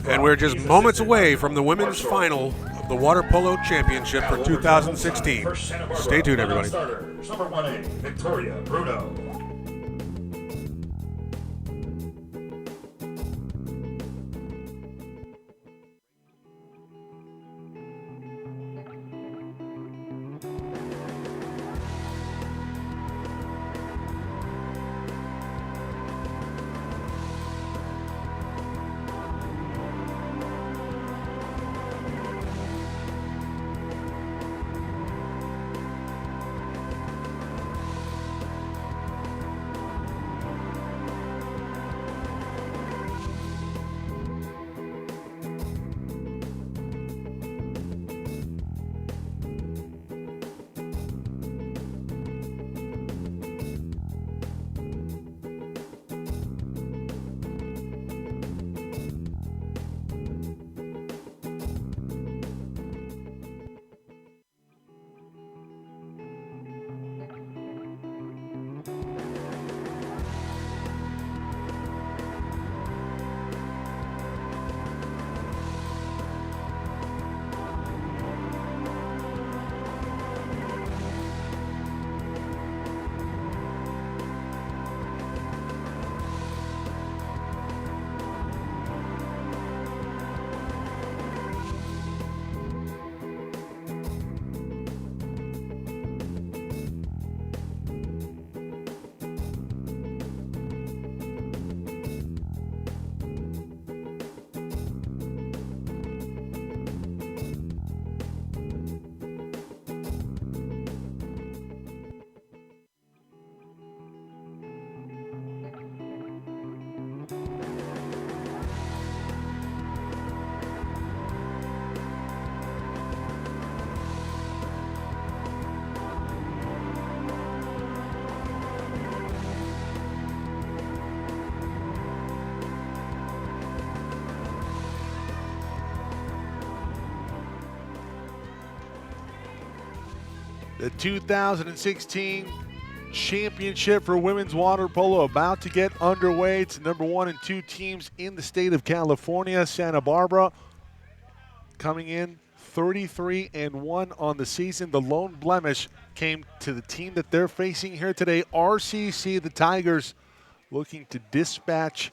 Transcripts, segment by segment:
And we're just moments away from the women's final of the Water Polo Championship for 2016. Stay tuned, everybody. Number 1A, Victoria Bruno. The 2016 championship for women's water polo about to get underway. It's number 1 and 2 teams in the state of California. Santa Barbara coming in 33-1 on the season. The lone blemish came to the team that they're facing here today, RCC, the Tigers, looking to dispatch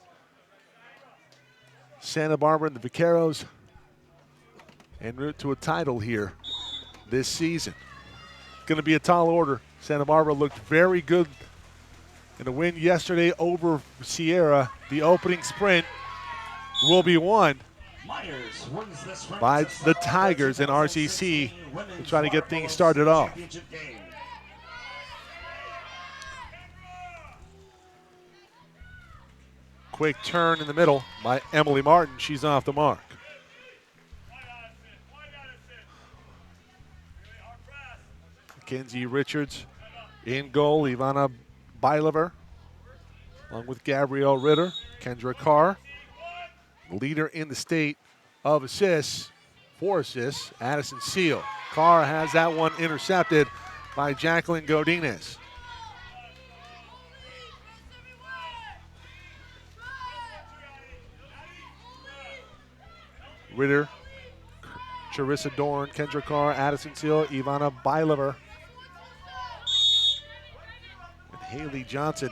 Santa Barbara and the Vaqueros en route to a title here this season. Going to be a tall order. Santa Barbara looked very good in a win yesterday over Sierra. The opening sprint will be won by the Tigers and RCC to try to get things started off. Quick turn in the middle by Emily Martin. She's off the mark. Mackenzie Richards in goal. Ivana Bailever, along with Gabrielle Ritter. Kendra Carr, leader in the state of assists, 4 assists. Addison Seal. Carr has that one intercepted by Jacqueline Godinez. Ritter, Charissa Dorn, Kendra Carr, Addison Seal, Ivana Bailever, Haley Johnson,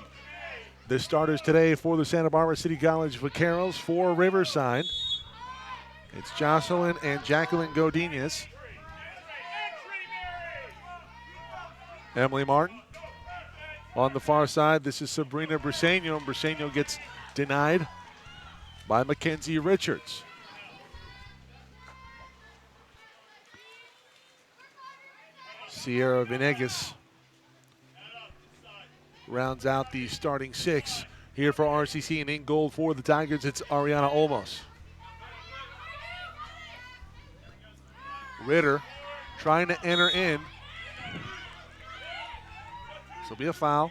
the starters today for the Santa Barbara City College Vaqueros. For Riverside, it's Jocelyn and Jacqueline Godinez. Emily Martin. On the far side, this is Sabrina Briseño. Briseño gets denied by Mackenzie Richards. Sierra Venegas rounds out the starting 6 here for RCC, and in goal for the Tigers, it's Ariana Olmos. Ritter trying to enter in. This will be a foul.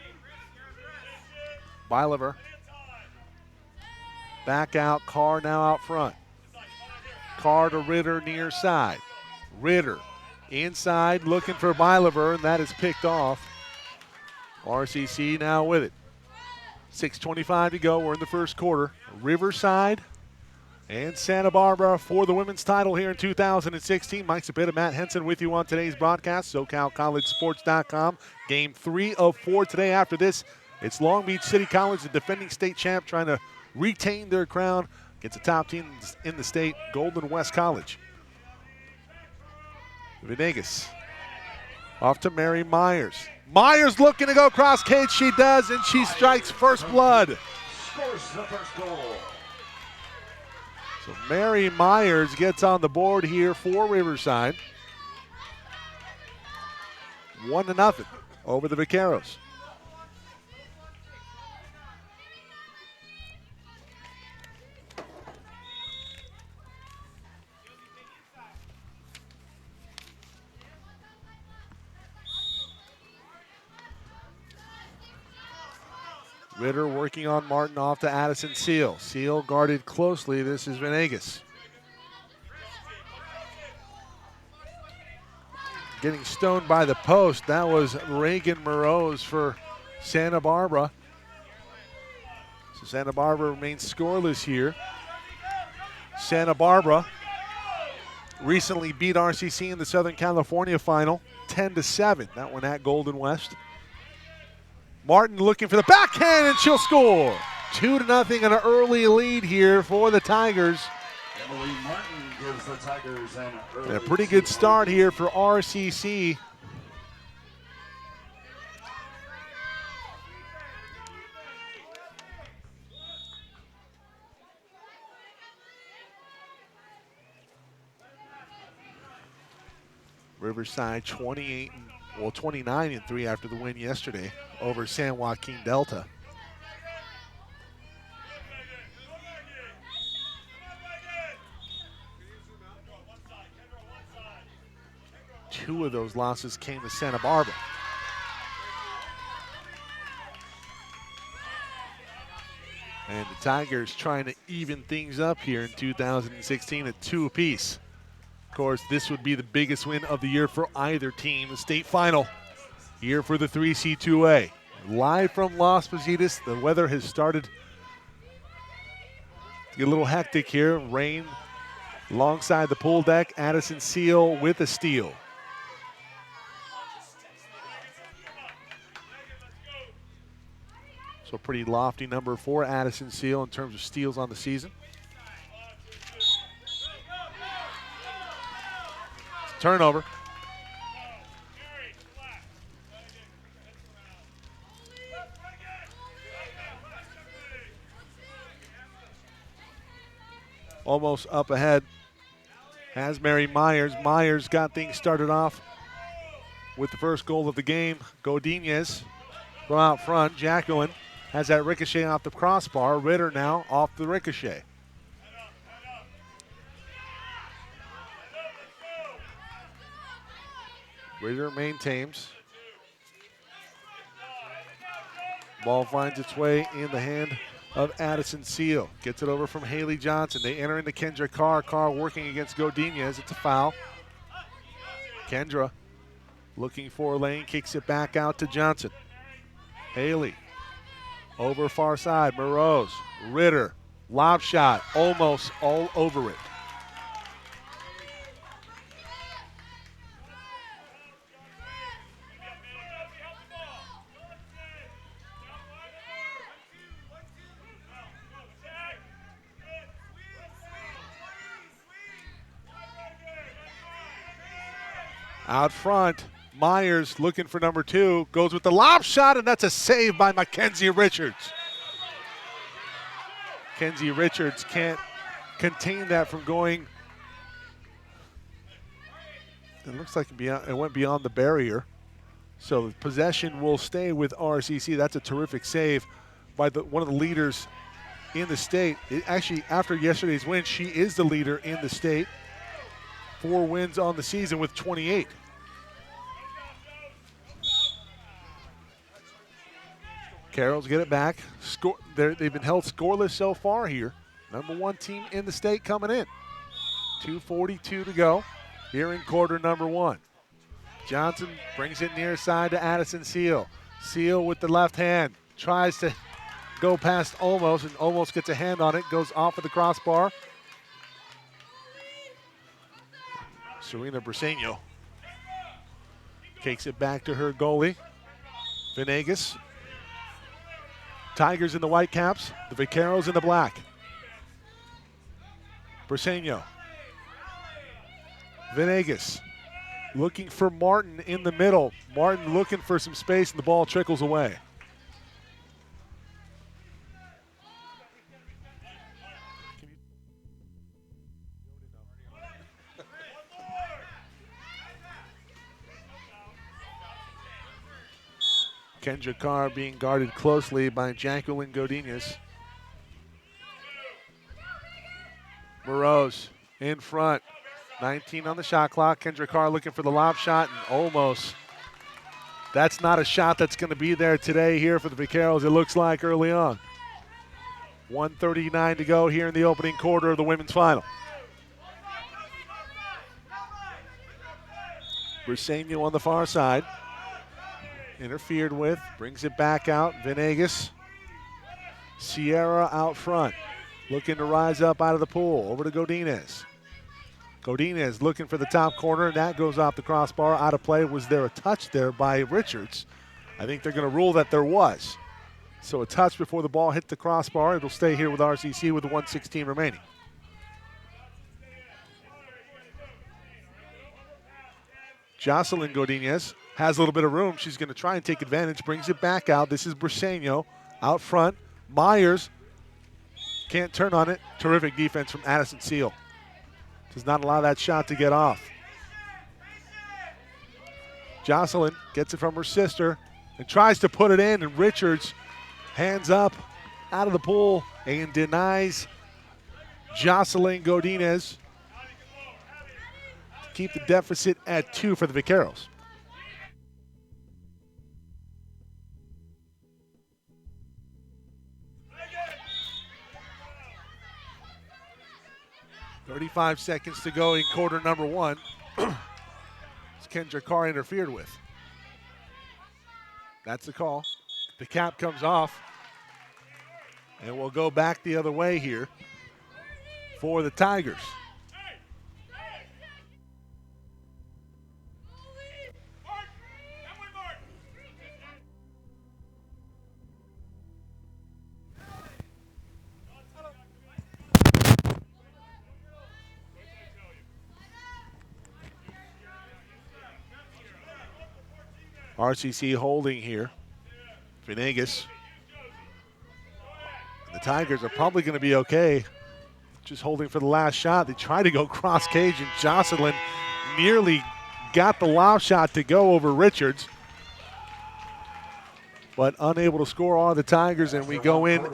Bailever back out. Carr now out front. Carr to Ritter near side. Ritter inside looking for Bailever, and that is picked off. RCC now with it. 6:25 to go. We're in the first quarter. Riverside and Santa Barbara for the women's title here in 2016. Mike Zapita, Matt Henson with you on today's broadcast, SoCalCollegeSports.com. Game 3 of 4 today. After this, it's Long Beach City College, the defending state champ, trying to retain their crown against the top team in the state, Golden West College. Venegas off to Mary Myers. Myers looking to go cross cage. She does, and she strikes first blood. Scores the first goal. So Mary Myers gets on the board here for Riverside. 1-0 over the Vaqueros. Ritter working on Martin off to Addison Seal. Seal guarded closely. This is Venegas. Getting stoned by the post. That was Reagan Moreau for Santa Barbara. So Santa Barbara remains scoreless here. Santa Barbara recently beat RCC in the Southern California final 10-7. That one at Golden West. Martin looking for the backhand, and she'll score. 2-0, an early lead here for the Tigers. Emily Martin gives the Tigers an early And a pretty good start here for RCC. Riverside 29-3 after the win yesterday over San Joaquin Delta. Two of those losses came to Santa Barbara. And the Tigers trying to even things up here in 2016 at 2 apiece. Of course, this would be the biggest win of the year for either team. The state final here for the 3C2A. Live from Las Positas, the weather has started to get a little hectic here. Rain alongside the pool deck. Addison Seal with a steal. So pretty lofty number for Addison Seal in terms of steals on the season. Turnover. Almost up ahead has Mary Myers. Myers got things started off with the first goal of the game. Godinez from out front. Jacqueline has that ricochet off the crossbar. Ritter now off the ricochet. Ritter maintains. Ball finds its way in the hand of Addison Seal. Gets it over from Haley Johnson. They enter into Kendra Carr. Carr working against Godinez. It's a foul. Kendra looking for a lane. Kicks it back out to Johnson. Haley over far side. Morose. Ritter. Lob shot. Almost all over it. Out front, Myers looking for number 2, goes with the lob shot, and that's a save by Mackenzie Richards. Mackenzie Richards can't contain that from going. It looks like it went beyond the barrier. So the possession will stay with RCC. That's a terrific save by one of the leaders in the state. Actually, after yesterday's win, she is the leader in the state. 4 wins on the season with 28. Carroll's get it back. They've been held scoreless so far here. Number 1 team in the state coming in. 2:42 to go here in quarter number 1. Johnson brings it near side to Addison Seal. Seal with the left hand. Tries to go past Olmos, and Olmos gets a hand on it. Goes off of the crossbar. Serena Briseño takes it back to her goalie, Venegas. Tigers in the white caps, the Vaqueros in the black. Briseño. Venegas looking for Martin in the middle. Martin looking for some space, and the ball trickles away. Kendra Carr being guarded closely by Jacqueline Godinez. Moroz in front. 19 on the shot clock. Kendra Carr looking for the lob shot, and almost. That's not a shot that's going to be there today here for the Vaqueros, it looks like, early on. 1:39 to go here in the opening quarter of the women's final. Briseño on the far side. Interfered with, brings it back out. Venegas. Sierra out front, looking to rise up out of the pool. Over to Godinez. Godinez looking for the top corner, and that goes off the crossbar, out of play. Was there a touch there by Richards? I think they're going to rule that there was. So a touch before the ball hit the crossbar. It'll stay here with RCC with the 1:16 remaining. Jocelyn Godinez has a little bit of room. She's going to try and take advantage, brings it back out. This is Briseño out front. Myers can't turn on it. Terrific defense from Addison Seal. Does not allow that shot to get off. Jocelyn gets it from her sister and tries to put it in, and Richards hands up out of the pool and denies Jocelyn Godinez to keep the deficit at 2 for the Vaqueros. .35 seconds to go in quarter number 1. It's Kendra Carr interfered with. That's the call. The cap comes off. And we'll go back the other way here for the Tigers. RCC holding here. Venegas. The Tigers are probably going to be okay. Just holding for the last shot. They try to go cross cage, and Jocelyn nearly got the lob shot to go over Richards, but unable to score on the Tigers, and we go in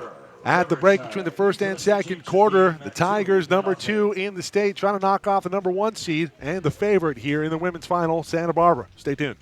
at the break between the first and second quarter. The Tigers, number 2 in the state, trying to knock off the number 1 seed and the favorite here in the women's final, Santa Barbara. Stay tuned.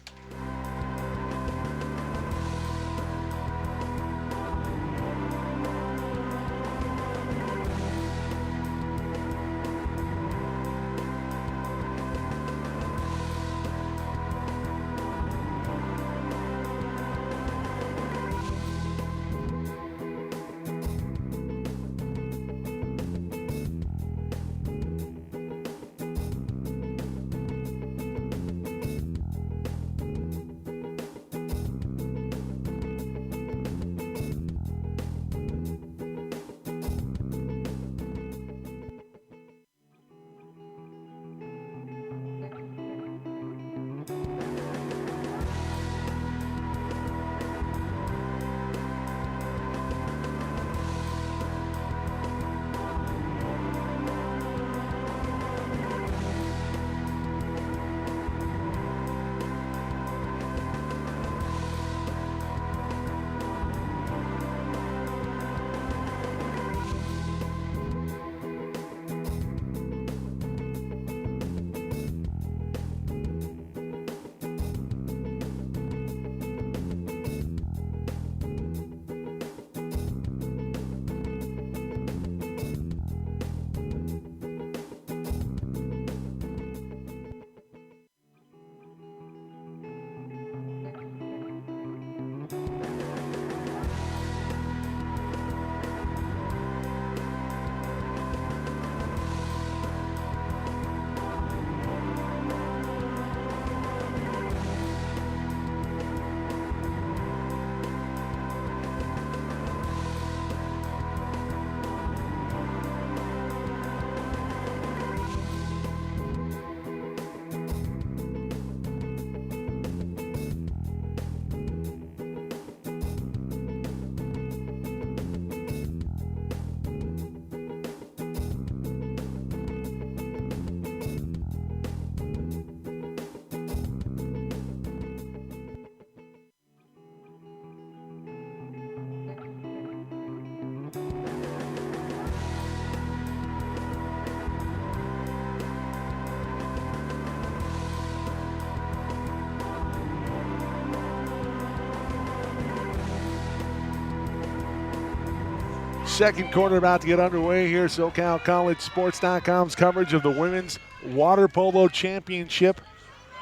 Second quarter about to get underway here. SoCalCollegeSports.com's coverage of the Women's Water Polo Championship.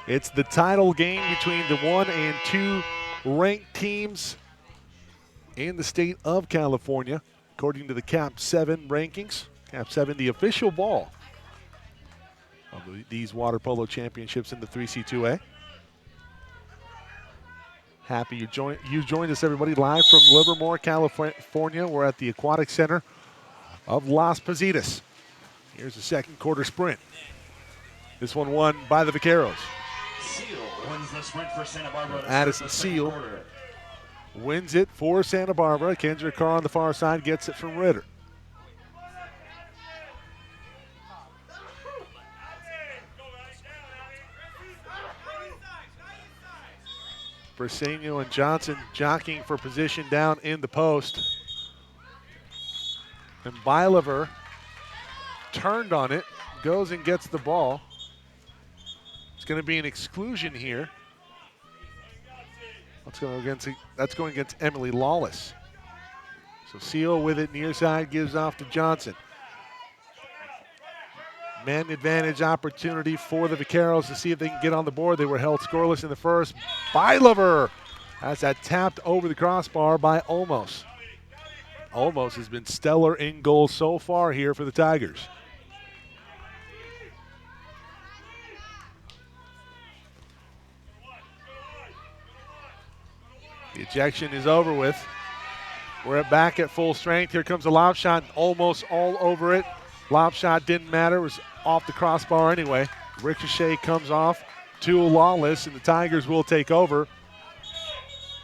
It's the title game between the 1 and 2 ranked teams in the state of California, according to the Cap 7 rankings. Cap 7, the official ball of these Water Polo Championships in the 3C2A. Happy you joined us, everybody, live from Livermore, California. We're at the Aquatic Center of Las Positas. Here's the second quarter sprint. This one won by the Vaqueros. Seal wins the sprint for Santa Barbara. Addison Seal wins it for Santa Barbara. Kendra Carr on the far side gets it from Ritter. Briseño and Johnson jockeying for position down in the post. And Bylever turned on it, goes and gets the ball. It's going to be an exclusion here. That's going against Emily Lawless. So Seal with it near side, gives off to Johnson. Man advantage opportunity for the Vaqueros to see if they can get on the board. They were held scoreless in the first. Bylever has that tapped over the crossbar by Olmos. Olmos has been stellar in goal so far here for the Tigers. The ejection is over with. We're back at full strength. Here comes a lob shot, almost all over it. Lob shot didn't matter, it was off the crossbar anyway. Ricochet comes off to Lawless, and the Tigers will take over.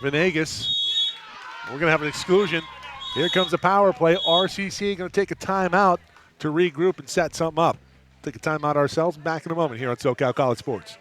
Venegas, we're going to have an exclusion. Here comes the power play. RCC going to take a timeout to regroup and set something up. Take a timeout ourselves. Back in a moment here on SoCal College Sports.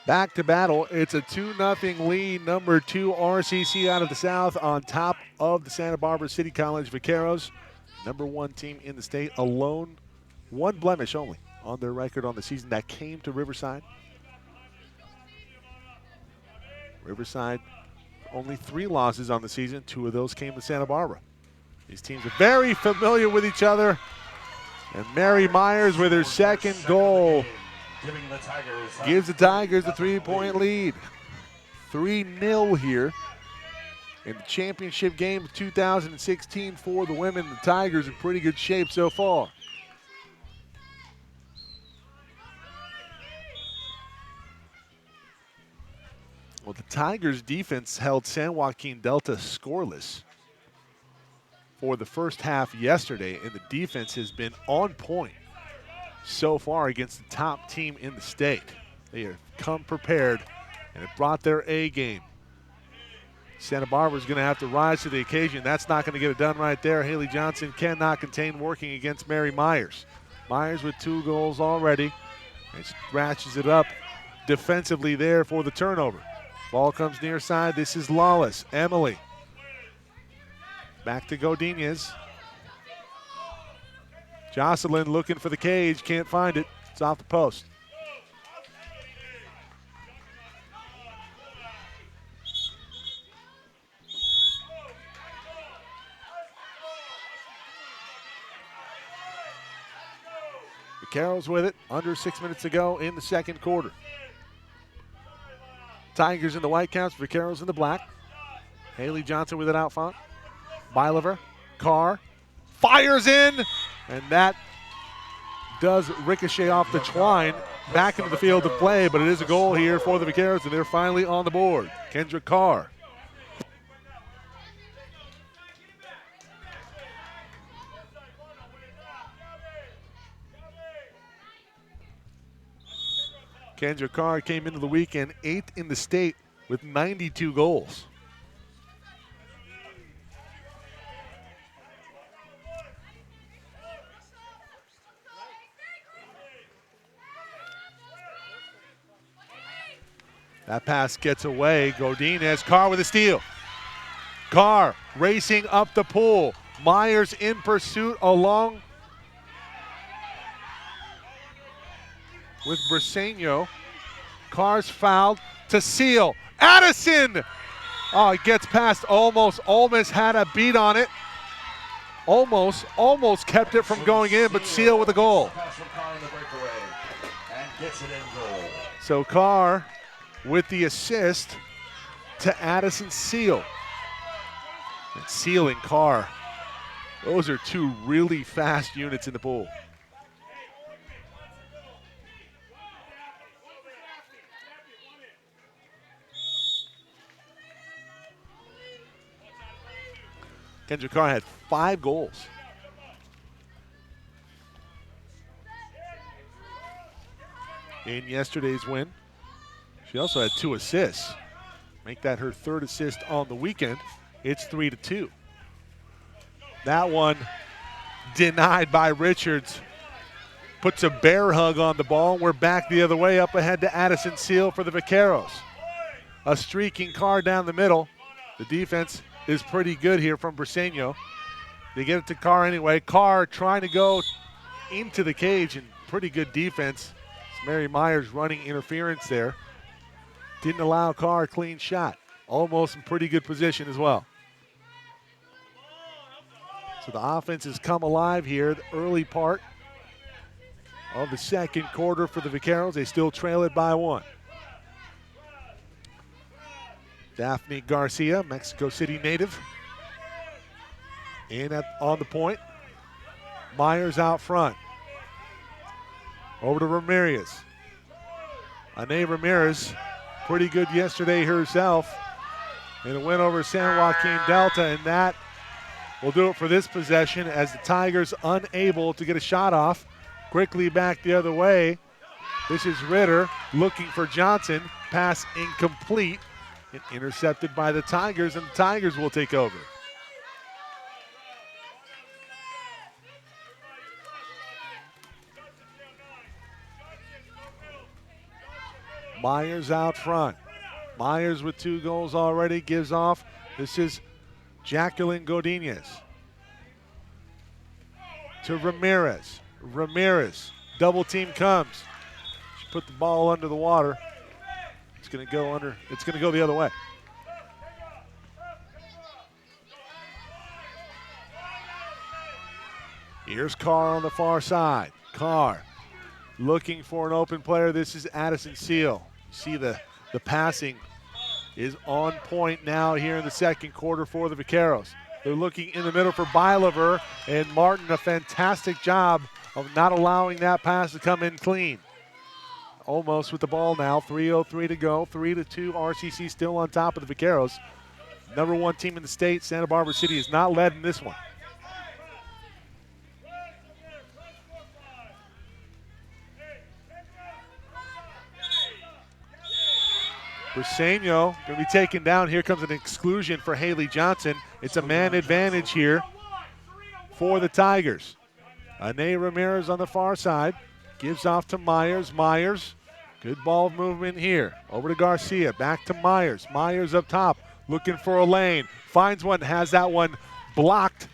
Back to battle. It's a 2-0 lead. Number 2 RCC out of the South on top of the Santa Barbara City College Vaqueros. Number 1 team in the state alone. 1 blemish only on their record on the season. That came to Riverside. Riverside only 3 losses on the season. 2 of those came to Santa Barbara. These teams are very familiar with each other. And Mary Myers with her second goal gives the Tigers a 3-point lead. 3-0 here in the championship game of 2016 for the women. The Tigers in pretty good shape so far. Well, the Tigers defense held San Joaquin Delta scoreless for the first half yesterday, and the defense has been on point so far against the top team in the state. They have come prepared and have brought their A game. Santa Barbara is going to have to rise to the occasion. That's not going to get it done right there. Haley Johnson cannot contain working against Mary Myers. Myers with 2 goals already and scratches it up defensively there for the turnover. Ball comes near side. This is Lawless. Emily. Back to Godinez. Jocelyn looking for the cage. Can't find it. It's off the post. Carroll's with it. Under 6 minutes to go in the second quarter. Tigers in the white caps. Vaqueros in the black. Haley Johnson with it out front. Bylever. Carr. Fires in. And that does ricochet off the twine. Back into the field of play. But it is a goal here for the Vaqueros. And they're finally on the board. Kendra Carr. Kendra Carr came into the weekend 8th in the state with 92 goals. That pass gets away. Godinez, Carr with a steal. Carr racing up the pool. Myers in pursuit along with Briseño. Carr's fouled to Seal. Addison! Oh, it gets past almost. Almost had a beat on it. Almost kept it from going in, but Seal with a goal. So Carr with the assist to Addison Seal. And Seal and Carr, those are two really fast units in the pool. Kendra Carr had 5 goals. In yesterday's win, she also had 2 assists. Make that her 3rd assist on the weekend. It's 3-2. That one denied by Richards. Puts a bear hug on the ball. We're back the other way, up ahead to Addison Seal for the Vaqueros. A streaking Carr down the middle. The defense is pretty good here from Briseño. They get it to Carr anyway. Carr trying to go into the cage, and pretty good defense. It's Mary Myers running interference there. Didn't allow Carr a clean shot. Almost in pretty good position as well. So the offense has come alive here, the early part of the second quarter for the Vaqueros. They still trail it by 1. Daphne Garcia, Mexico City native, on the point. Myers out front. Over to Ramirez. Ane Ramirez, pretty good yesterday herself. And a win over San Joaquin Delta, and that will do it for this possession as the Tigers unable to get a shot off. Quickly back the other way. This is Ritter looking for Johnson. Pass incomplete. And intercepted by the Tigers, and the Tigers will take over. Myers out front. Myers with 2 goals already, gives off. This is Jacqueline Godinez. To Ramirez. Ramirez, double team comes. She put the ball under the water. It's going to go under. It's going to go the other way. Here's Carr on the far side. Carr looking for an open player. This is Addison Seal. You see the passing is on point now here in the second quarter for the Vaqueros. They're looking in the middle for Bylever, and Martin, a fantastic job of not allowing that pass to come in clean. Almost with the ball now, 3:03 to go, 3-2. RCC still on top of the Vaqueros. Number 1 team in the state, Santa Barbara City, is not led in this one. Briseño going to be taken down. Here comes an exclusion for Haley Johnson. It's a man advantage here for the Tigers. Ane Ramirez on the far side. Gives off to Myers. Myers Good ball movement here. Over to Garcia, back to Myers. Myers up top, looking for a lane. Finds one, has that one blocked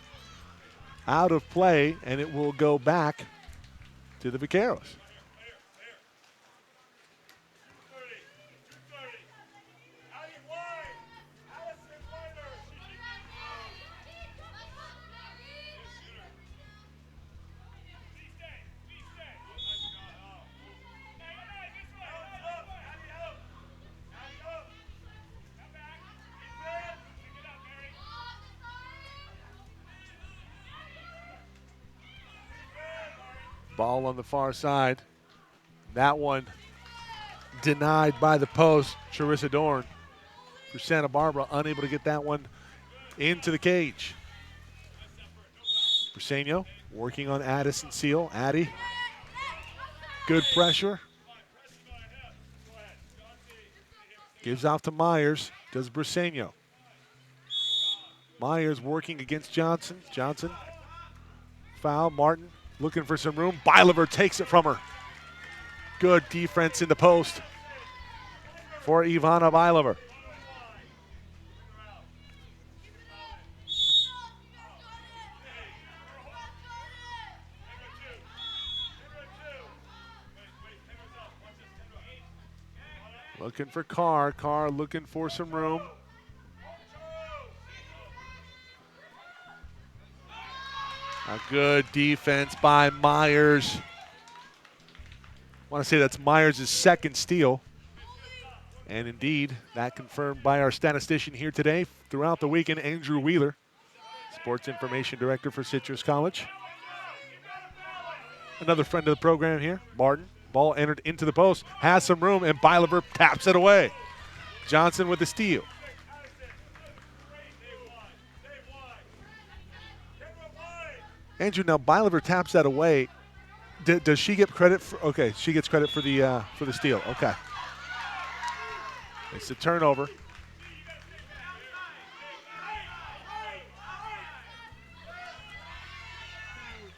out of play, and it will go back to the Vaqueros. Ball on the far side. That one denied by the post. Charissa Dorn for Santa Barbara, unable to get that one into the cage. Briseño working on Addison Seal. Addy, good pressure. Gives off to Myers. Does Briseño. Myers working against Johnson. Johnson, foul. Martin looking for some room. Bylever takes it from her. Good defense in the post for Ivana Bylever. Looking for Carr. Carr looking for some room. A good defense by Myers. I want to say that's Myers' second steal. And indeed, that confirmed by our statistician here today. Throughout the weekend, Andrew Wheeler, Sports Information Director for Citrus College. Another friend of the program here, Martin. Ball entered into the post, has some room, and Bylever taps it away. Johnson with the steal. Andrew, now Bylever taps that away. Does she get credit for? Okay, she gets credit for the steal. Okay, it's a turnover.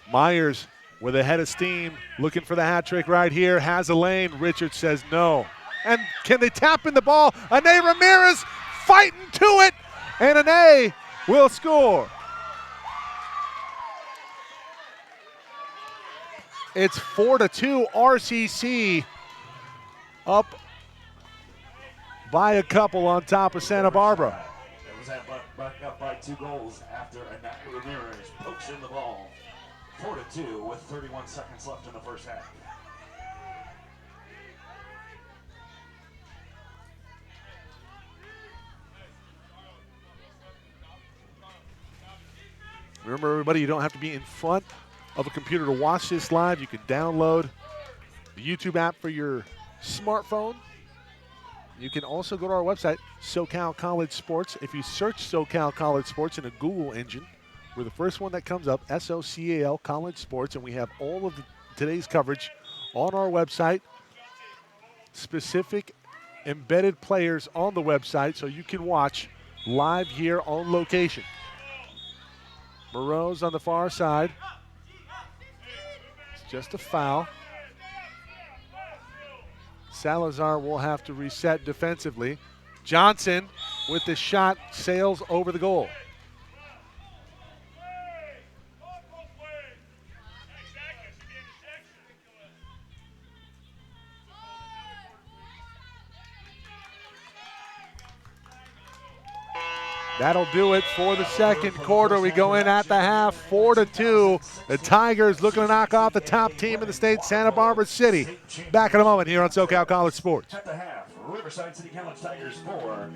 Myers with a head of steam, looking for the hat trick right here. Has a lane. Richards says no. And can they tap in the ball? Ane Ramirez fighting to it, and Ane will score. It's 4-2, RCC up by a couple on top of Santa Barbara. It was back up by 2 goals after Ane Ramirez pokes in the ball. 4-2 with 31 seconds left in the first half. Remember, everybody, you don't have to be in front of a computer to watch this live. You can download the YouTube app for your smartphone. You can also go to our website, SoCal College Sports. If you search SoCal College Sports in a Google engine, we're the first one that comes up, SoCal College Sports, and we have all of today's coverage on our website, specific embedded players on the website, so you can watch live here on location. Moreau's on the far side. It's just a foul. Salazar will have to reset defensively. Johnson with the shot sails over the goal. That'll do it for the second quarter. We go in at the half, 4-2. The Tigers looking to knock off the top team in the state, Santa Barbara City. Back in a moment here on SoCal College Sports. At the half, Riverside City College Tigers 4.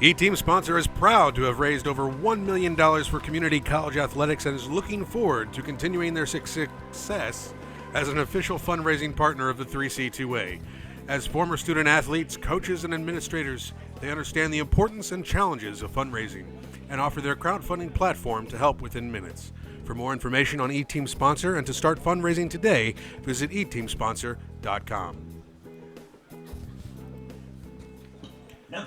E-Team Sponsor is proud to have raised over $1 million for community college athletics and is looking forward to continuing their success as an official fundraising partner of the 3C2A. As former student athletes, coaches, and administrators, they understand the importance and challenges of fundraising and offer their crowdfunding platform to help within minutes. For more information on eTeam Sponsor and to start fundraising today, visit eteamsponsor.com.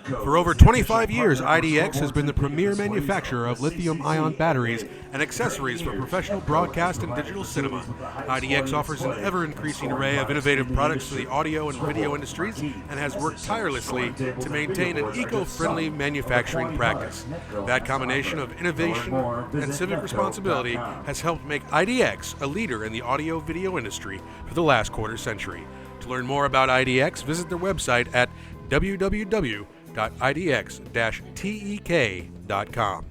For over 25 years, IDX has been the premier manufacturer of lithium-ion batteries and accessories for professional broadcast and digital cinema. IDX offers an ever-increasing array of innovative products for the audio and video industries and has worked tirelessly to maintain an eco-friendly manufacturing practice. That combination of innovation and civic responsibility has helped make IDX a leader in the audio-video industry for the last quarter century. To learn more about IDX, visit their website at www.idx-tek.com.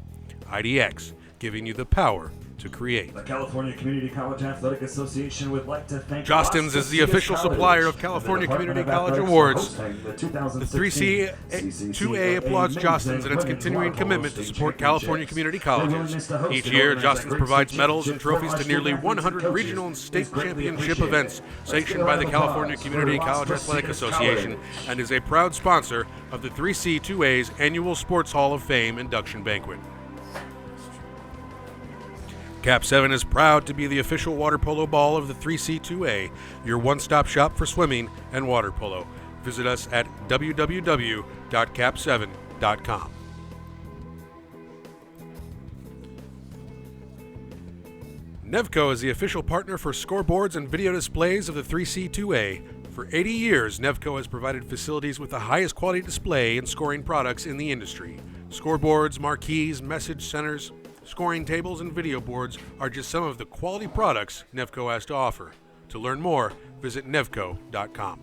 IDX, giving you the power to create. The California Community College Athletic Association would like to thank Jostens is the official supplier of California Community College Awards. The 3C2A applauds Jostens and its continuing commitment to support California community colleges. Each year, Jostens provides medals and trophies to nearly 100 regional and state championship events sanctioned by the California Community College Athletic Association and is a proud sponsor of the 3C2A's annual Sports Hall of Fame induction banquet. Cap 7 is proud to be the official water polo ball of the 3C2A, your one-stop shop for swimming and water polo. Visit us at www.cap7.com. Nevco is the official partner for scoreboards and video displays of the 3C2A. For 80 years, Nevco has provided facilities with the highest quality display and scoring products in the industry. Scoreboards, marquees, message centers, scoring tables, and video boards are just some of the quality products Nevco has to offer. To learn more, visit nevco.com.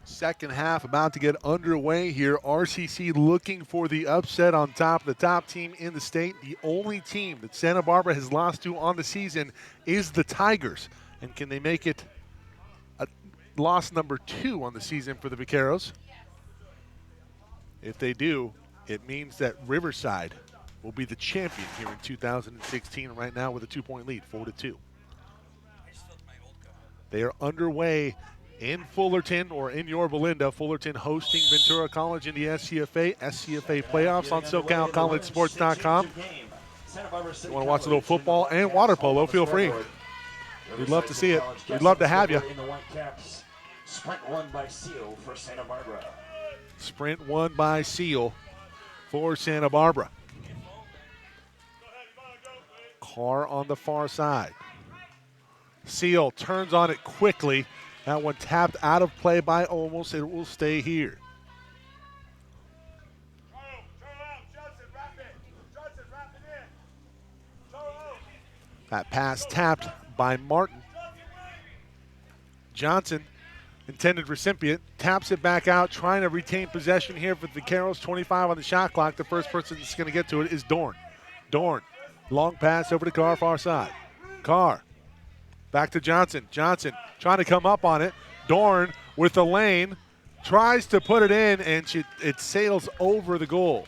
Second half about to get underway here. RCC looking for the upset on top. The top team in the state. The only team that Santa Barbara has lost to on the season is the Tigers. And can they make it a loss number 2 on the season for the Vaqueros? If they do, it means that Riverside will be the champion here in 2016 right now with a 2-point lead, 4-2. They are underway in Fullerton or in Yorba Linda. Fullerton hosting Ventura College in the SCFA playoffs on SoCalCollegeSports.com. If you want to watch a little football and water polo, feel free. We'd love to see it. We'd love to have you. Sprint won by Seal for Santa Barbara. Sprint won by Seal for Santa Barbara. Carr on the far side. Seal turns on it quickly. That one tapped out of play by Olmos. It will stay here. That pass tapped by Martin. Johnson, intended recipient, taps it back out, trying to retain possession here for the Vaqueros. 25 on the shot clock. The first person that's going to get to it is Dorn. Dorn, long pass over to Carr, far side. Carr, back to Johnson. Johnson trying to come up on it. Dorn with the lane, tries to put it in, and it sails over the goal.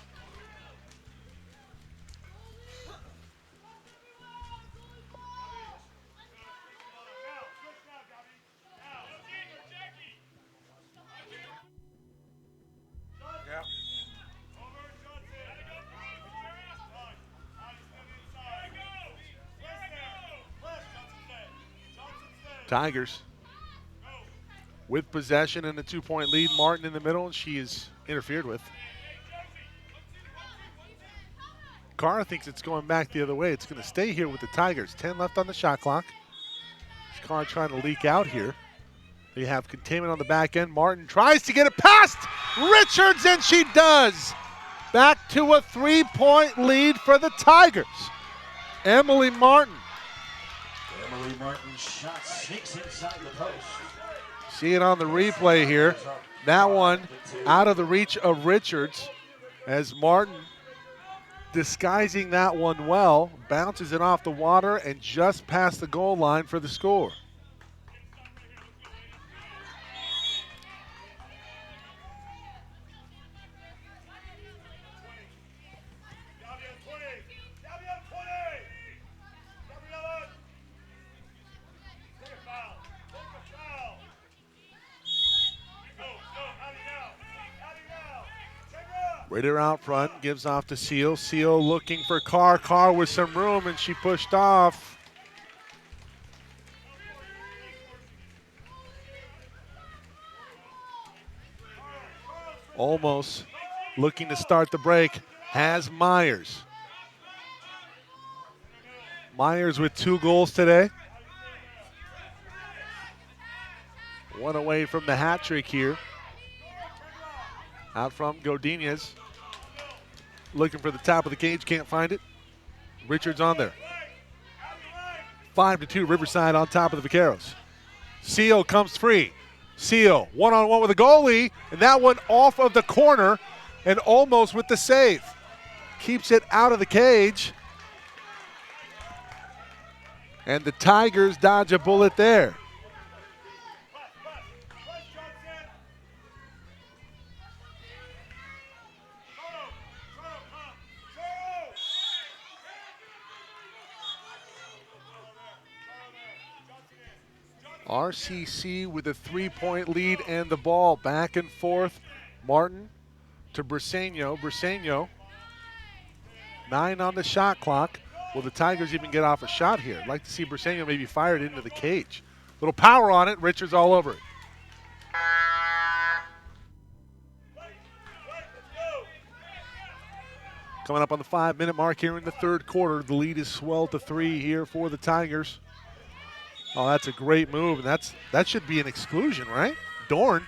Tigers with possession and a 2-point lead. Martin in the middle, and she is interfered with. Carr thinks it's going back the other way. It's going to stay here with the Tigers. 10 left on the shot clock. Carr trying to leak out here. They have containment on the back end. Martin tries to get it past Richards, and she does. Back to a 3-point lead for the Tigers. Emily Martin. Emily Martin's shot sneaks inside the post. See it on the replay here. That one out of the reach of Richards as Martin, disguising that one well, bounces it off the water and just past the goal line for the score. Ritter out front, gives off to Seal. Seal looking for Carr. Carr with some room, and she pushed off. Almost looking to start the break, has Myers. Myers with 2 goals today. One away from the hat trick here. Out from Godinez. Looking for the top of the cage, can't find it. Richards on there. 5-2 Riverside on top of the Vaqueros. Seal comes free. Seal one-on-one with the goalie, and that one off of the corner and almost with the save. Keeps it out of the cage. And the Tigers dodge a bullet there. RCC with a 3-point lead and the ball back and forth. Martin to Briseño. Briseño, 9 on the shot clock. Will the Tigers even get off a shot here? I'd like to see Briseño maybe fired into the cage. Little power on it. Richards all over it. Coming up on the 5-minute mark here in the third quarter. The lead is swelled to 3 here for the Tigers. Oh, that's a great move, and that should be an exclusion, right? Dorn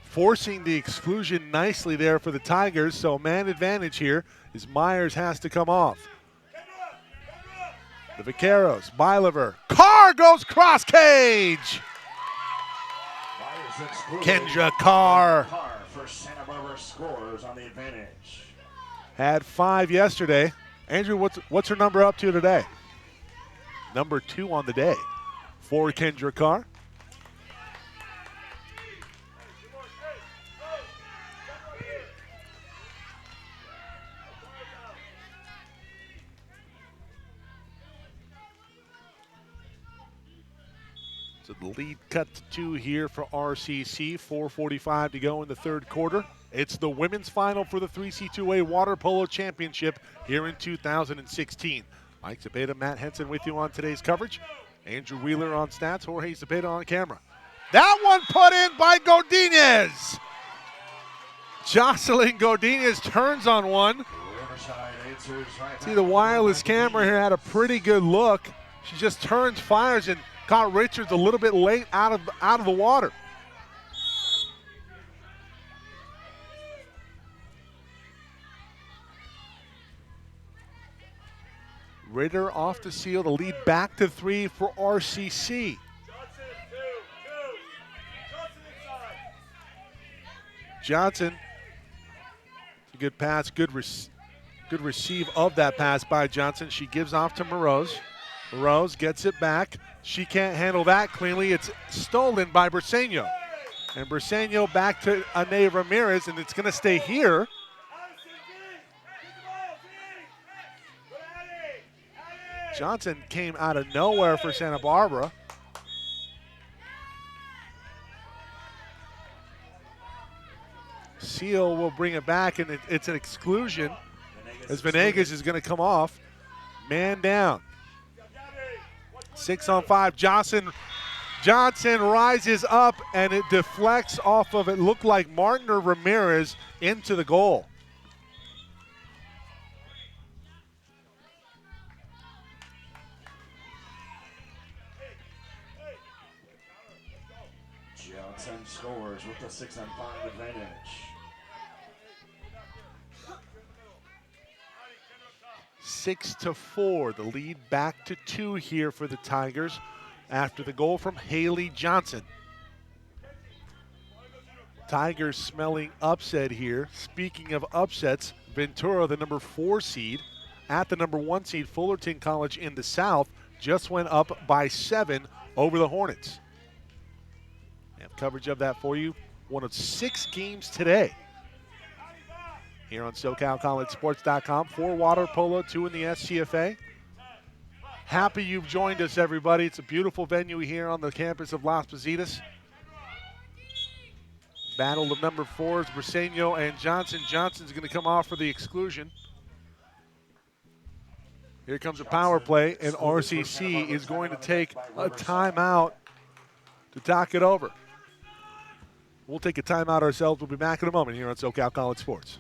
forcing the exclusion nicely there for the Tigers, so man advantage here as Myers has to come off. The Vaqueros, Bylever. Carr goes cross cage! Kendra Carr. For Santa Barbara scores on the advantage. Had 5 yesterday. Andrew, what's her number up to today? Number 2 on the day. For Kendra Carr. So the lead cut to 2 here for RCC. 4:45 to go in the third quarter. It's the women's final for the 3C2A Water Polo Championship here in 2016. Mike Zepeda, Matt Henson with you on today's coverage. Andrew Wheeler on stats, Jorge Zepeda on camera. That one put in by Godinez. Jocelyn Godinez turns on one. Riverside answers right See, the wireless camera here had a pretty good look. She just turns, fires, and caught Richards a little bit late out of the water. Ritter off to seal the lead back to 3 for RCC. Johnson, it's a good pass, good receive of that pass by Johnson. She gives off to Moroz. Moroz gets it back. She can't handle that cleanly. It's stolen by Briseño. And Briseño back to Ane Ramirez, and it's going to stay here. Johnson came out of nowhere for Santa Barbara. Seal will bring it back, and it's an exclusion as Venegas is going to come off. Man down. 6-on-5. Johnson rises up, and it deflects off of it. Looked like Martin or Ramirez into the goal. Johnson scores with the 6-on-5 advantage. 6-4, the lead back to 2 here for the Tigers after the goal from Haley Johnson. Tigers smelling upset here. Speaking of upsets, Ventura, the number 4 seed, at the number 1 seed, Fullerton College in the South, just went up by 7 over the Hornets. We have coverage of that for you. One of 6 games today here on SoCalCollegeSports.com. 4 water polo, 2 in the SCFA. Happy you've joined us, everybody. It's a beautiful venue here on the campus of Las Positas. Battle of number 4s, Briseño and Johnson. Johnson's going to come off for the exclusion. Here comes a power play, and RCC is going to take a timeout to talk it over. We'll take a timeout ourselves. We'll be back in a moment here on SoCal College Sports.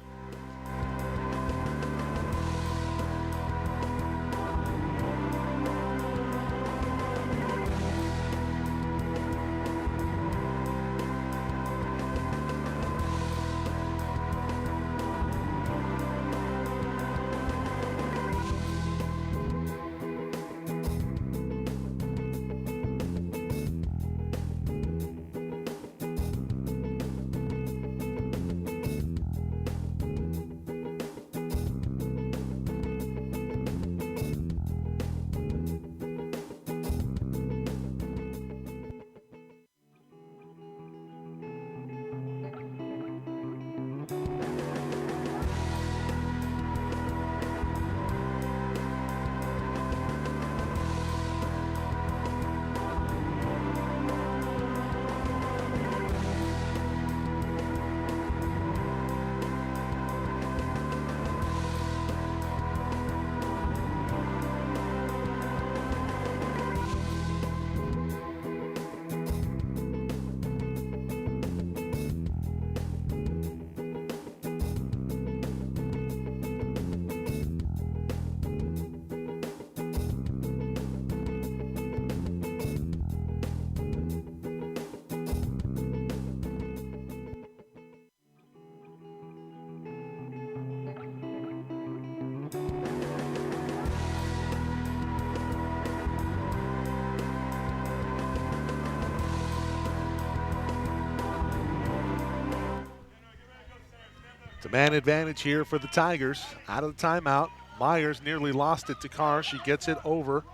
It's a man advantage here for the Tigers. Out of the timeout. Myers nearly lost it to Carr. She gets it over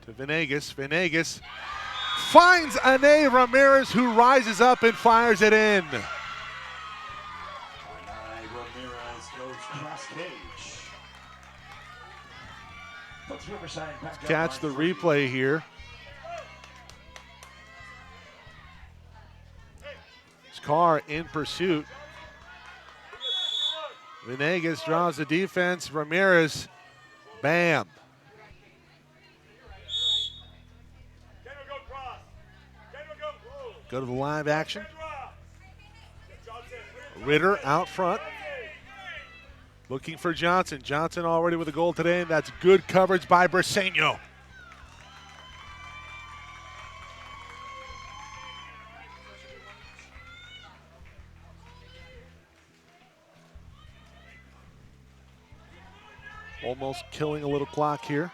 to Venegas. Venegas finds Ane Ramirez, who rises up and fires it in. Ramirez goes cross cage. Puts Riverside back up Catch the by 3. replay here. Carr in pursuit. Venegas draws the defense. Ramirez, bam. Go to the live action. Ritter out front. Looking for Johnson. Johnson already with a goal today, and that's good coverage by Briseño. Almost killing a little clock here.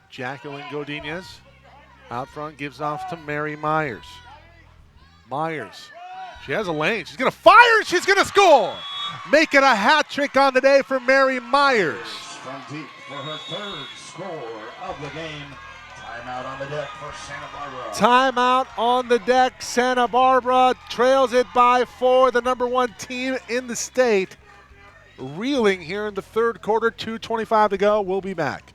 Jacqueline Godinez out front, gives off to Mary Myers. Myers, she has a lane. She's going to fire. She's going to score. Making a hat trick on the day for Mary Myers. From deep for her third score of the game. Timeout on the deck for Santa Barbara. Timeout on the deck. Santa Barbara trails it by 4, the #1 team in the state. Reeling here in the third quarter, 2:25 to go. We'll be back.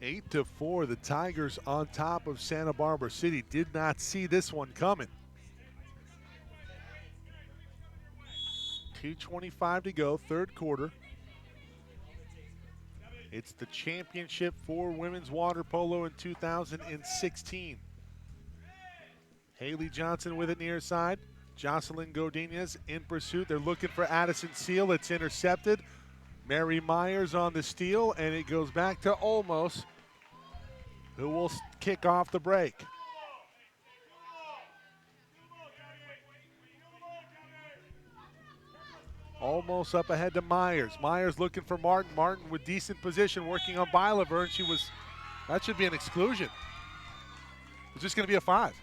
Eight to 4, the Tigers on top of Santa Barbara City. Did not see this one coming. 2:25 to go, third quarter. It's the championship for women's water polo in 2016. Haley Johnson with it near side. Jocelyn Godinez in pursuit. They're looking for Addison Seal. It's intercepted. Mary Myers on the steal, and it goes back to Olmos, who will kick off the break. Almost up ahead to Myers. Myers looking for Martin. Martin with decent position, working on Bylever, and that should be an exclusion. It's just going to be a 5.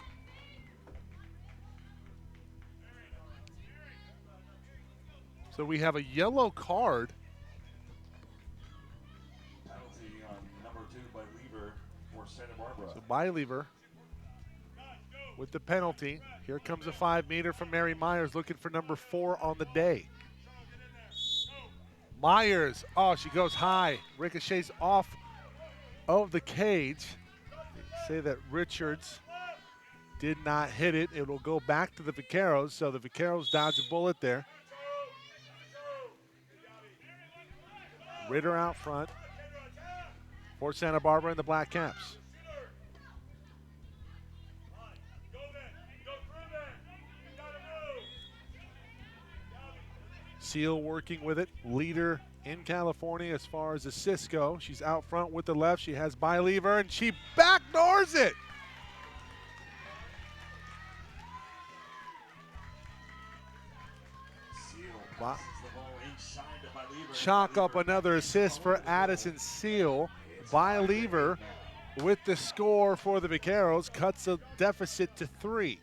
So we have a yellow card. Penalty on number 2 by Lever for Santa Barbara. So Bylever with the penalty. Here comes a 5-meter from Mary Myers, looking for number 4 on the day. Myers, she goes high. Ricochets off of the cage. Say that Richards did not hit it. It will go back to the Vaqueros, so the Vaqueros dodge a bullet there. Ritter out front for Santa Barbara and the Black Caps. Seal working with it, leader in California as far as assists go. She's out front with the left. She has Bylever, and she backdoors it. Wow. Chalk up another assist for Addison Seal. Bylever with the score for the Vaqueros, cuts the deficit to 3.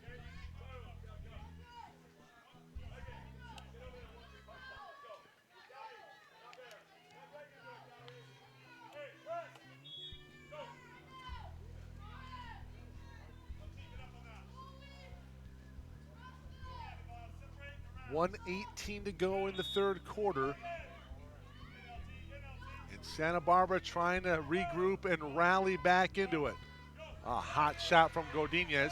.118 to go in the third quarter. And Santa Barbara trying to regroup and rally back into it. A hot shot from Godinez.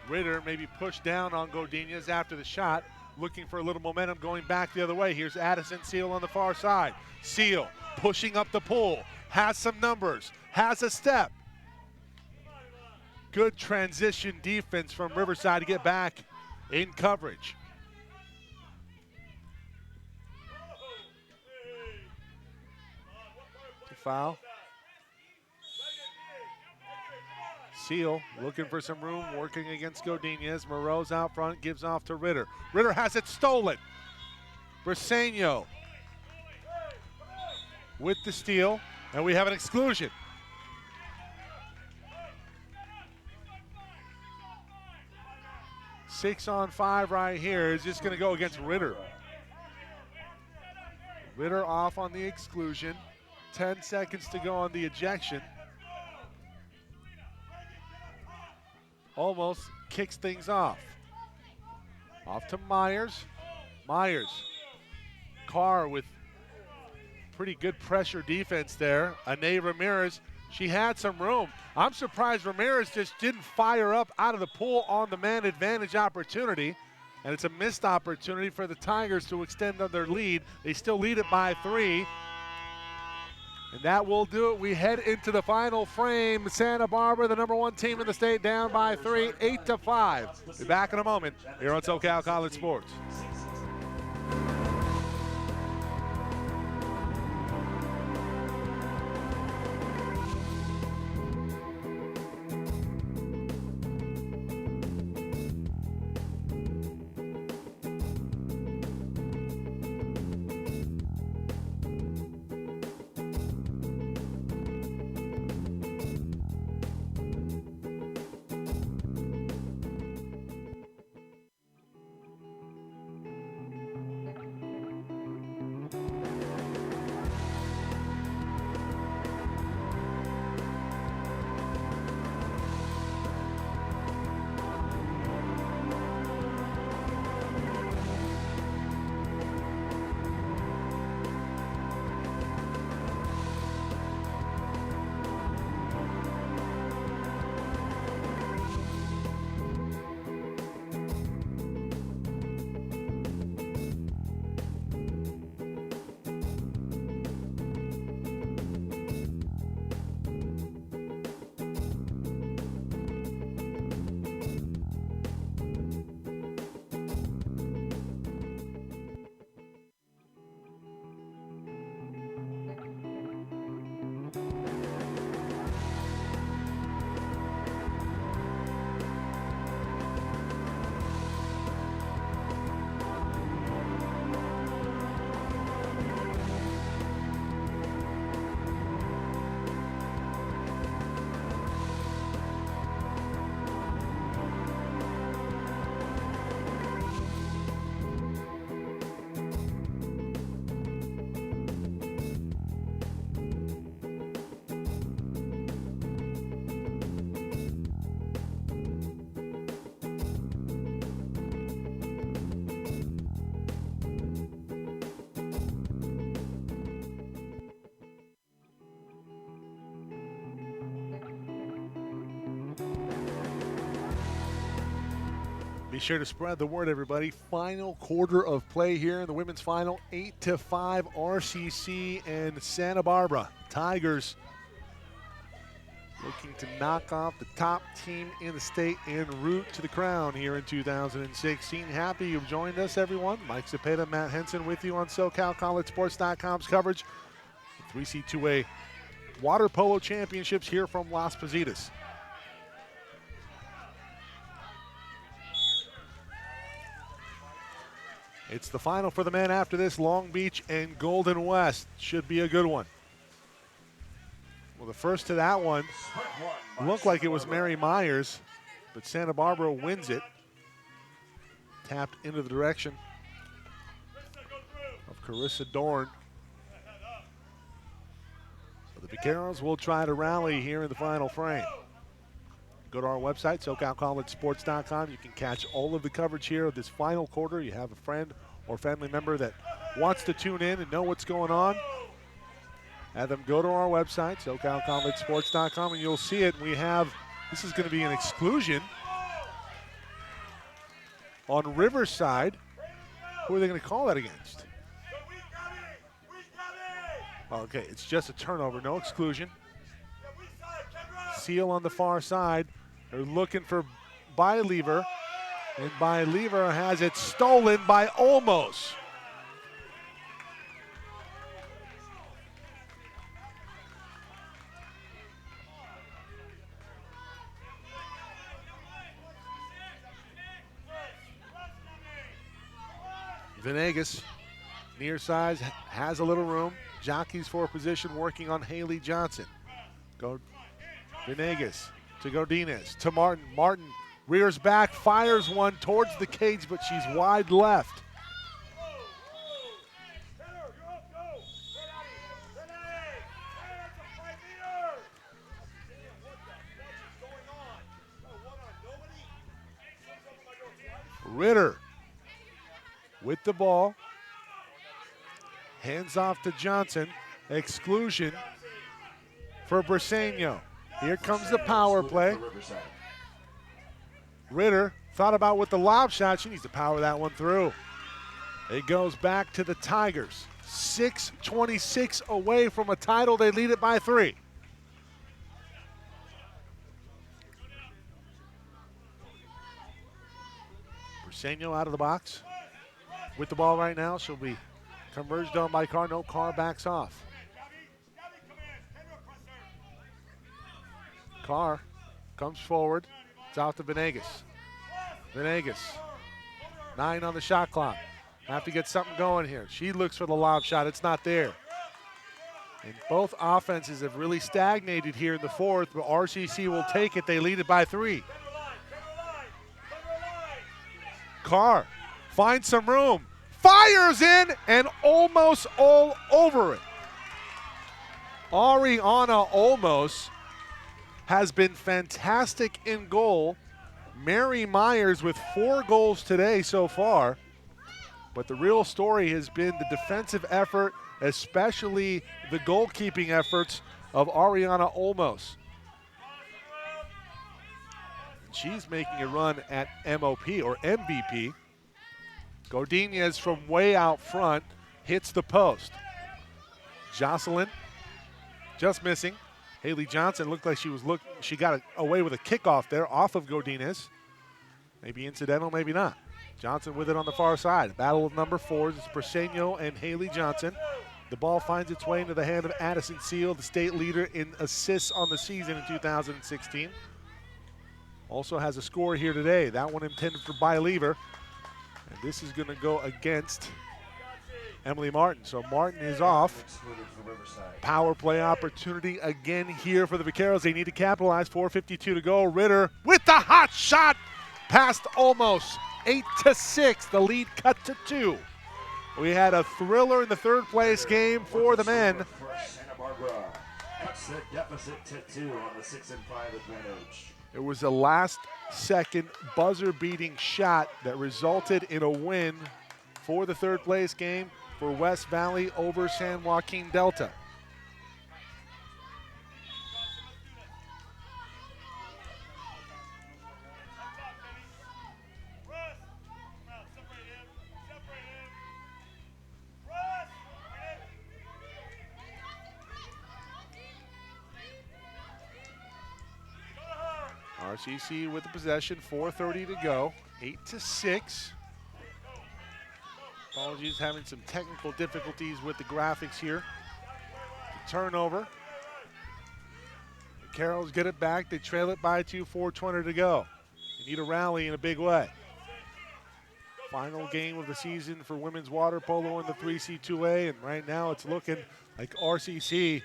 Ritter maybe pushed down on Godinez after the shot, looking for a little momentum going back the other way. Here's Addison Seal on the far side. Seal pushing up the pool, has some numbers, has a step. Good transition defense from Riverside to get back in coverage. Foul. Seal looking for some room, working against Godinez. Moreau's out front, gives off to Ritter. Ritter has it stolen. Briseño with the steal, and we have an exclusion. Six on five right here is just going to go against Ritter. Ritter off on the exclusion. 10 seconds to go on the ejection. Almost kicks things off. Off to Myers. Myers. Carr with pretty good pressure defense there. Ane Ramirez, she had some room. I'm surprised Ramirez just didn't fire up out of the pool on the man advantage opportunity. And it's a missed opportunity for the Tigers to extend on their lead. They still lead it by 3. And that will do it. We head into the final frame. Santa Barbara, the #1 team in the state, down by 3, 8-5. Be back in a moment here on SoCal College Sports. Be sure to spread the word, everybody. Final quarter of play here in the women's final. 8-5 RCC and Santa Barbara. Tigers looking to knock off the top team in the state en route to the crown here in 2016. Happy you've joined us, everyone. Mike Cepeda, Matt Henson with you on SoCalCollegeSports.com's coverage. The 3C2A Water Polo Championships here from Las Positas. It's the final for the men after this. Long Beach and Golden West. Should be a good one. Well, the first to that one looked like it was Mary Myers, but Santa Barbara wins it. Tapped into the direction of Carissa Dorn. So the Vaqueros will try to rally here in the final frame. Go to our website, SoCalCollegeSports.com. You can catch all of the coverage here of this final quarter. You have a friend or family member that wants to tune in and know what's going on. Have them go to our website, SoCalCollegeSports.com, and you'll see it. We have, this is going to be an exclusion on Riverside. Who are they going to call that against? Okay, it's just a turnover, no exclusion. Seal on the far side. They're looking for Bylever, and Bylever has it stolen by Olmos. Venegas, near size, has a little room. Jockeys for position, working on Haley Johnson. Go Venegas to Godinez, to Martin. Martin rears back, fires one towards the cage, but she's wide left. Ritter with the ball. Hands off to Johnson. Exclusion for Briseño. Here comes the power play. Ritter thought about with the lob shot. She needs to power that one through. It goes back to the Tigers. 6:26 away from a title. They lead it by 3. Briseño out of the box with the ball right now. She'll be converged on by Carr. No, Carr backs off. Carr comes forward. It's out to Venegas. Venegas, 9 on the shot clock. Have to get something going here. She looks for the lob shot. It's not there. And both offenses have really stagnated here in the fourth, but RCC will take it. They lead it by 3. Carr finds some room. Fires in and almost all over it. Ariana Olmos has been fantastic in goal. Mary Myers with 4 goals today so far. But the real story has been the defensive effort, especially the goalkeeping efforts of Ariana Olmos. She's making a run at MOP or MVP. Godinez from way out front hits the post. Jocelyn just missing. Haley Johnson looked like she got away with a kickoff there off of Godinez. Maybe incidental, maybe not. Johnson with it on the far side. Battle of number 4s. It's Briseño and Haley Johnson. The ball finds its way into the hand of Addison Seal, the state leader in assists on the season in 2016. Also has a score here today. That one intended for Bylever. And this is going to go against Emily Martin. So Martin is off. Power play opportunity again here for the Vaqueros. They need to capitalize. 4:52 to go. Ritter with the hot shot. Past almost 8-6. The lead cut to 2. We had a thriller in the third place game for the men. Santa Barbara cuts the deficit to 2 on the 6-5 advantage. It was a last-second buzzer-beating shot that resulted in a win for the third place game for West Valley over San Joaquin Delta. RCC with the possession, 4:30 to go, 8-6. Apologies, having some technical difficulties with the graphics here. The turnover. The Carrols get it back. They trail it by 2, 4:20 to go. They need a rally in a big way. Final game of the season for women's water polo in the 3C2A, and right now it's looking like RCC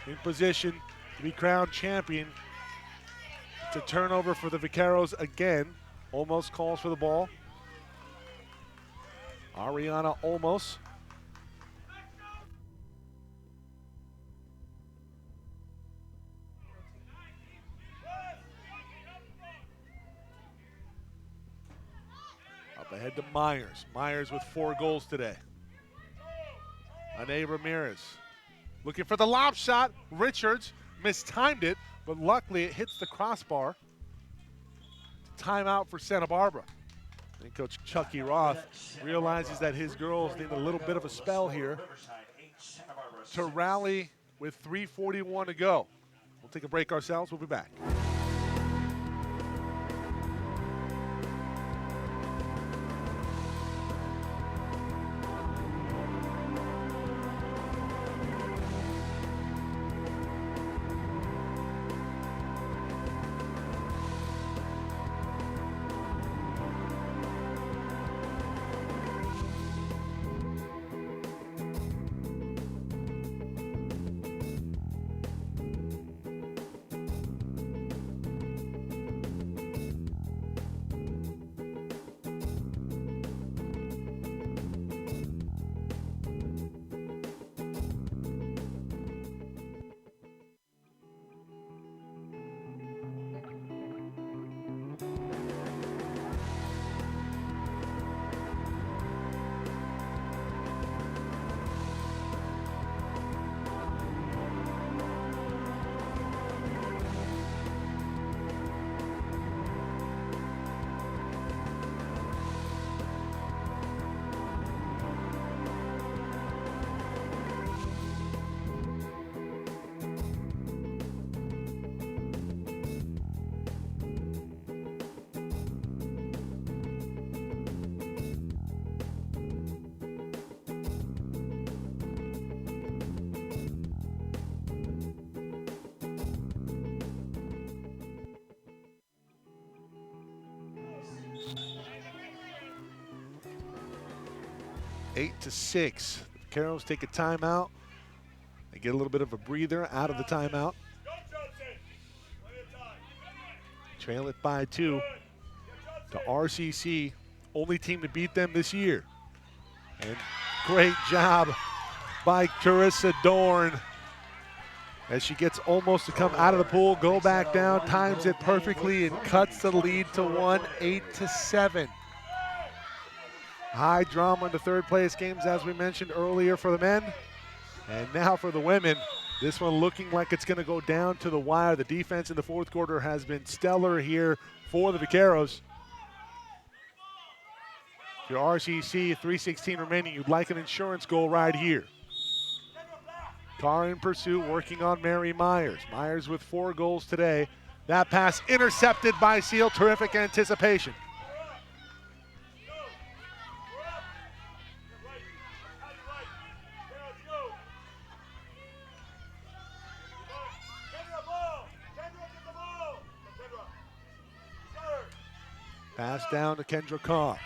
in position to be crowned champion. It's a turnover for the Vaqueros again. Olmos calls for the ball. Ariana Olmos. Up ahead to Myers. Myers with 4 goals today. Ane Ramirez looking for the lob shot. Richards mistimed it, but luckily it hits the crossbar. Timeout for Santa Barbara. And Coach Chucky Roth realizes that his girls need a little bit of a spell here to rally with 3:41 to go. We'll take a break ourselves. We'll be back. Eight to 6. The Vaqueros take a timeout. They get a little bit of a breather out of the timeout. Trail it by 2 to RCC, only team to beat them this year. And great job by Carissa Dorn as she gets almost to come out of the pool, go back down, times it perfectly, and cuts the lead to 1, 8 to 7. High drama in the third place games, as we mentioned earlier, for the men. And now for the women, this one looking like it's going to go down to the wire. The defense in the fourth quarter has been stellar here for the Vaqueros. If you're RCC, 3:16 remaining, you'd like an insurance goal right here. Carr in pursuit, working on Mary Myers. Myers with 4 goals today. That pass intercepted by Seal. Terrific anticipation. Pass down to Kendra Carr.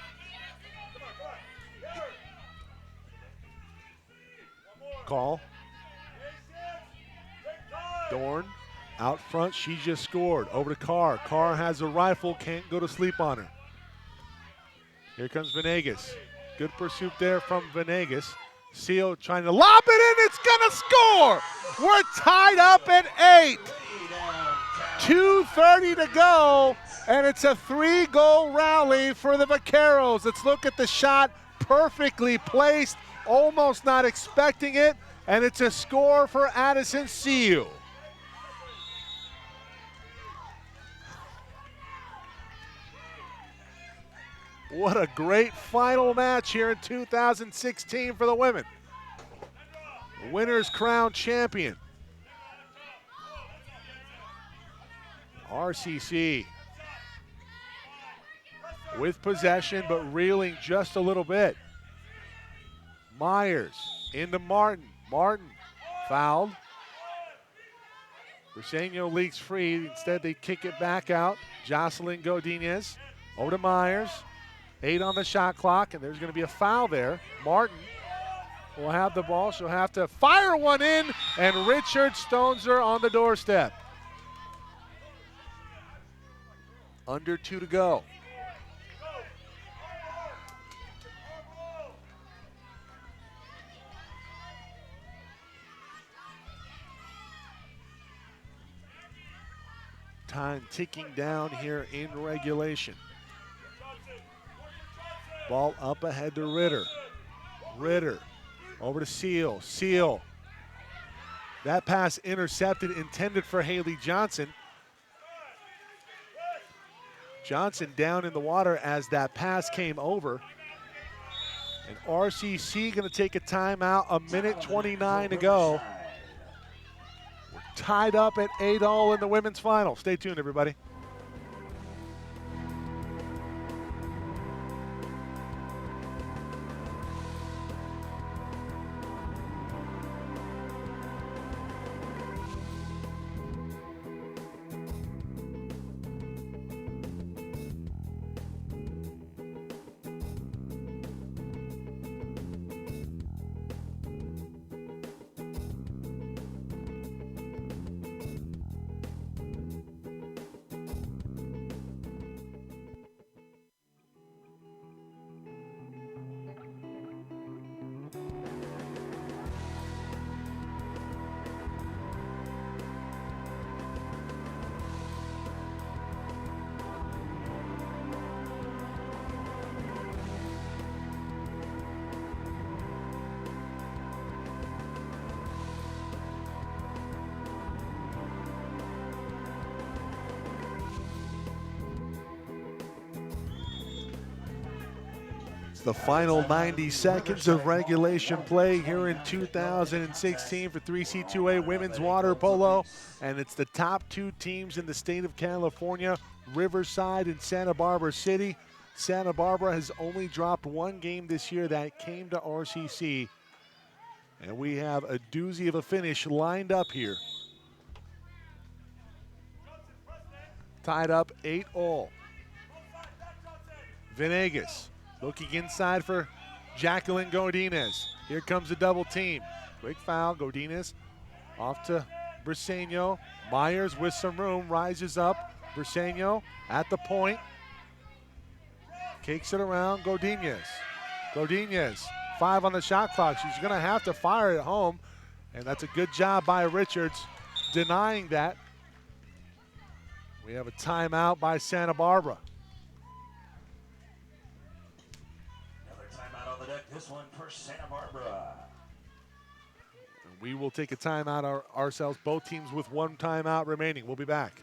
Call. Dorn out front. She just scored. Over to Carr. Carr has a rifle. Can't go to sleep on her. Here comes Venegas. Good pursuit there from Venegas. Seal trying to lob it in. It's going to score. We're tied up at 8. 2:30 to go. And it's a 3-goal rally for the Vaqueros. Let's look at the shot. Perfectly placed. Almost not expecting it. And it's a score for Addison Seal. What a great final match here in 2016 for the women. The winner's crowned champion. RCC with possession, but reeling just a little bit. Myers into Martin. Martin fouled. Briseño leaks free. Instead, they kick it back out. Jocelyn Godinez over to Myers. 8 on the shot clock, and there's going to be a foul there. Martin will have the ball. She'll have to fire one in, and Richard stones her on the doorstep. Under 2 to go. Time ticking down here in regulation. Ball up ahead to Ritter. Ritter over to Seal. Seal. That pass intercepted, intended for Haley Johnson. Johnson down in the water as that pass came over. And RCC going to take a timeout, a minute 29 to go. We're tied up at 8-all in the women's final. Stay tuned, everybody. The final 90 seconds of regulation play here in 2016 for 3C2A women's water polo. And it's the top two teams in the state of California, Riverside and Santa Barbara City. Santa Barbara has only dropped one game this year. That came to RCC. And we have a doozy of a finish lined up here. Tied up 8-all. Venegas looking inside for Jacqueline Godinez. Here comes the double team. Quick foul, Godinez off to Briseño. Myers with some room, rises up. Briseño at the point. Kicks it around, Godinez. Godinez, 5 on the shot clock. She's gonna have to fire it home. And that's a good job by Richards denying that. We have a timeout by Santa Barbara. This one for Santa Barbara. We will take a timeout ourselves, both teams with one timeout remaining. We'll be back.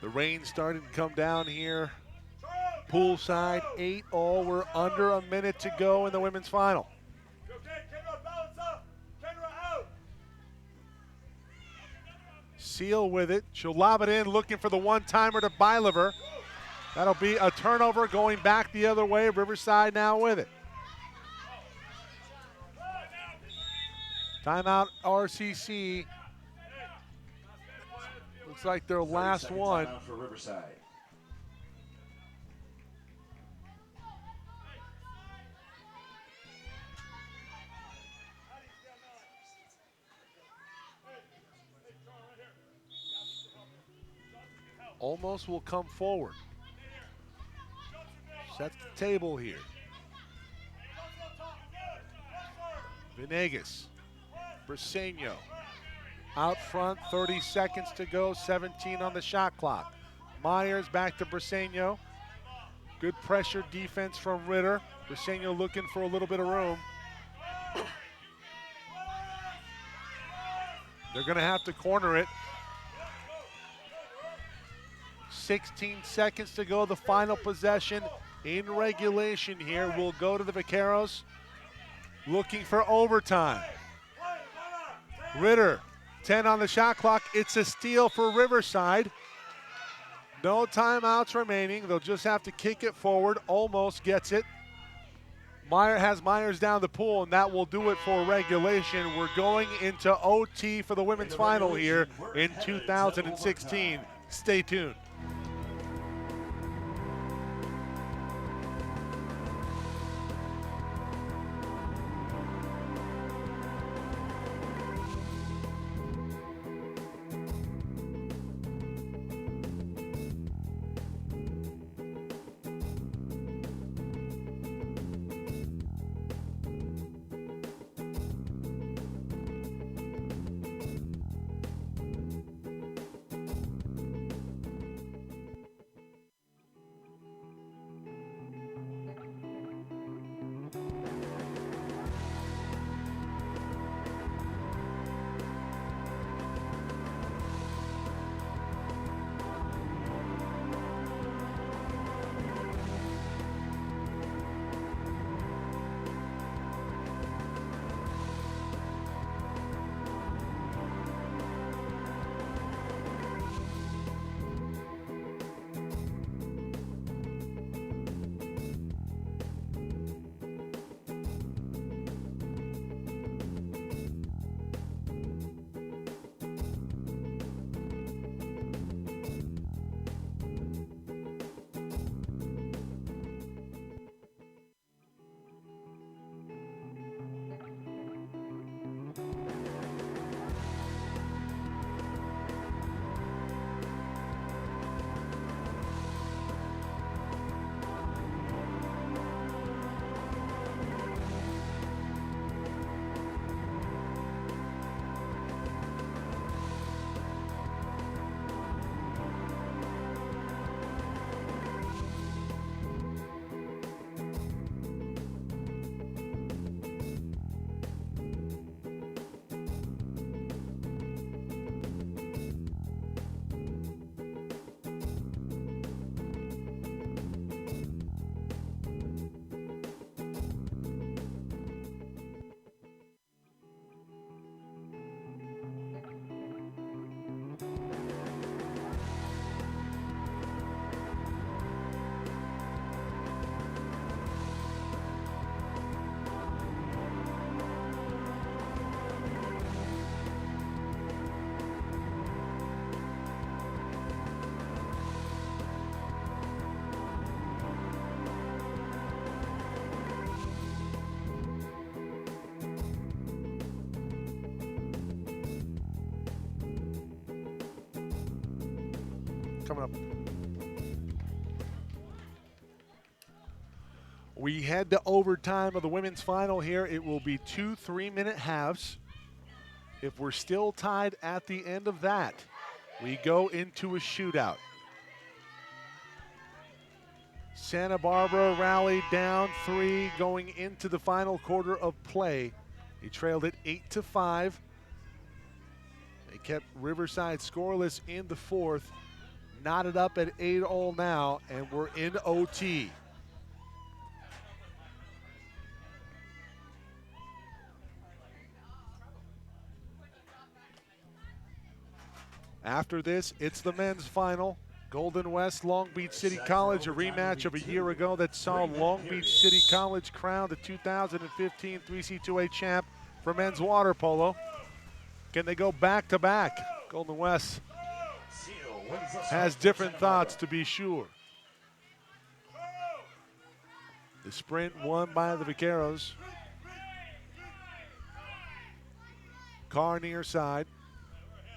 The rain starting to come down here. Poolside, 8-all. We're under a minute to go in the women's final. Seal with it. She'll lob it in, looking for the one-timer to Bylever. That'll be a turnover going back the other way. Riverside now with it. Timeout RCC. Looks like their last one. For Riverside. Almost will come forward. Sets the table here. Venegas, Briseño. Out front, 30 seconds to go, 17 on the shot clock. Myers back to Briseño. Good pressure defense from Ritter. Briseño looking for a little bit of room. They're going to have to corner it. 16 seconds to go, the final possession in regulation here will go to the Vaqueros, looking for overtime. Ritter, 10 on the shot clock. It's a steal for Riverside. No timeouts remaining. They'll just have to kick it forward. Almost gets it. Meyer has Myers down the pool, and that will do it for regulation. We're going into OT for the women's final here in 2016. Stay tuned. Coming up. We head to overtime of the women's final here. It will be 2 3-minute halves. If we're still tied at the end of that, we go into a shootout. Santa Barbara rallied down 3 going into the final quarter of play. They trailed it 8-5. They kept Riverside scoreless in the fourth. Knotted up at 8-all now, and we're in OT. After this, it's the men's final. Golden West, Long Beach City College, a rematch of a year ago that saw Long Beach City College crowned the 2015 3C2A champ for men's water polo. Can they go back-to-back? Golden West has different thoughts, to be sure. The sprint won by the Vaqueros. Carr near side.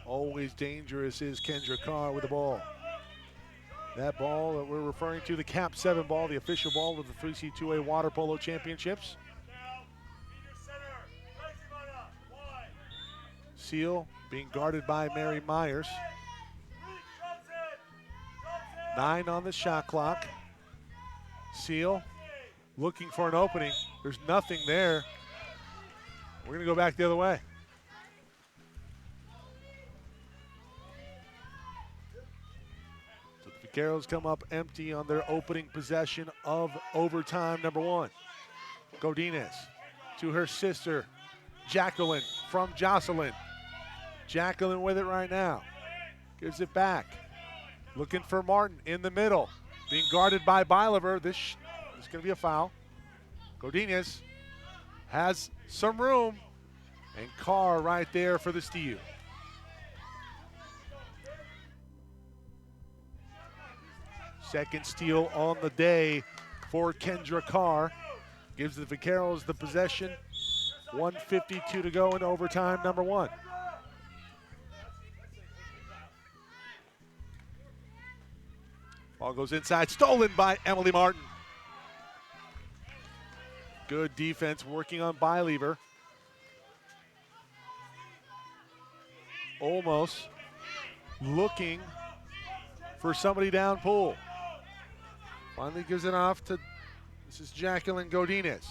Always dangerous is Kendra Carr with the ball. That ball that we're referring to, the Cap 7 ball, the official ball of the 3C2A Water Polo Championships. Seal being guarded by Mary Myers. 9 on the shot clock. Seal looking for an opening. There's nothing there. We're going to go back the other way. So the Vaqueros come up empty on their opening possession of overtime number 1. Godinez to her sister, Jacqueline from Jocelyn. Jacqueline with it right now. Gives it back. Looking for Martin in the middle. Being guarded by Bolivar. This is going to be a foul. Godinez has some room. And Carr right there for the steal. Second steal on the day for Kendra Carr. Gives the Vaqueros the possession. 1:52 to go in overtime number 1. Ball goes inside, stolen by Emily Martin. Good defense working on Bolivar. Almost looking for somebody down pool. Finally gives it off to, this is Jacqueline Godinez.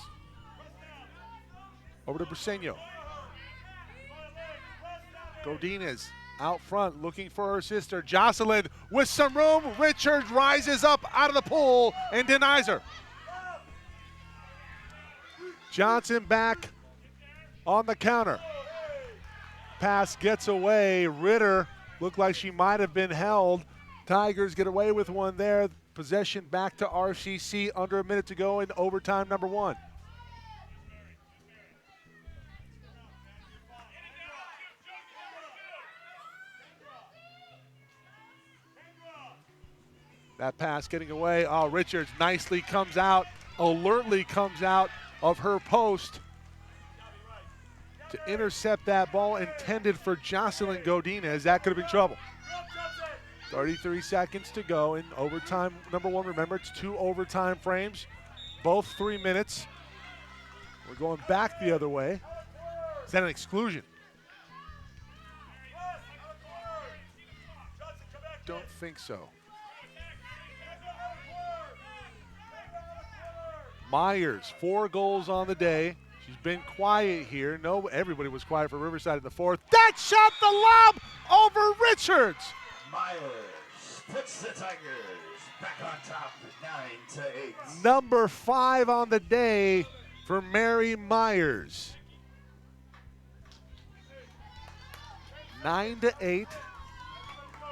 Over to Briseño. Godinez out front looking for her sister. Jocelyn with some room. Richards rises up out of the pool and denies her. Johnson back on the counter. Pass gets away. Ritter looked like she might have been held. Tigers get away with one there. Possession back to RCC. Under a minute to go in overtime number 1. That pass getting away. Oh, Richards nicely comes out, alertly comes out of her post to intercept that ball intended for Jocelyn Godinez. That could have been trouble. 33 seconds to go in overtime number 1. Remember, it's 2 overtime frames, both 3 minutes. We're going back the other way. Is that an exclusion? Don't think so. Myers, 4 goals on the day. She's been quiet here. No, everybody was quiet for Riverside in the 4th. That shot, the lob over Richards. Myers puts the Tigers back on top, 9-8. Number 5 on the day for Mary Myers. 9-8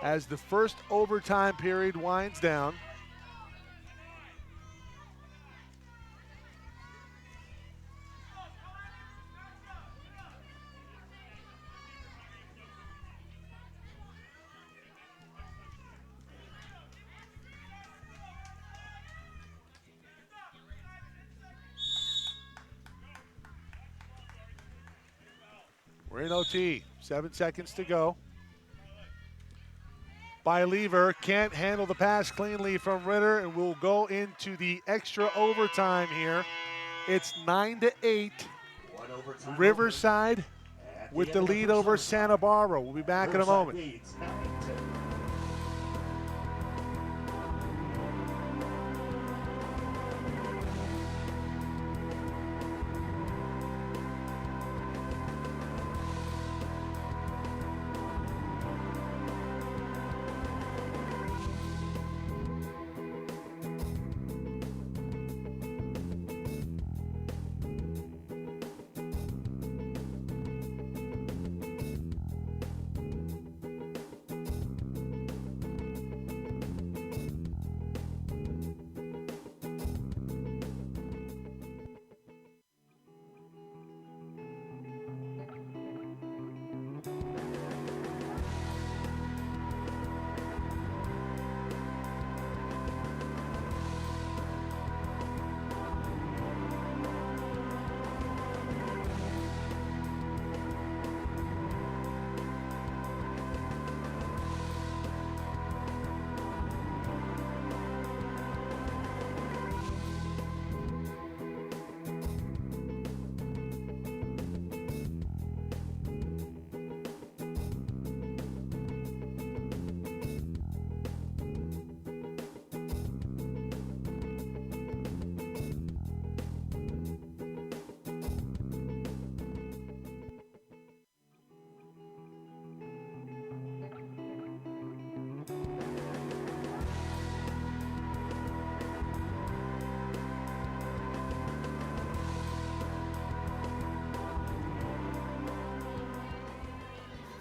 as the first overtime period winds down. We're in OT, 7 seconds to go. Bolivar can't handle the pass cleanly from Ritter, and we'll go into the extra overtime here. It's 9-8. Riverside with the lead over Santa Barbara. We'll be back in a moment.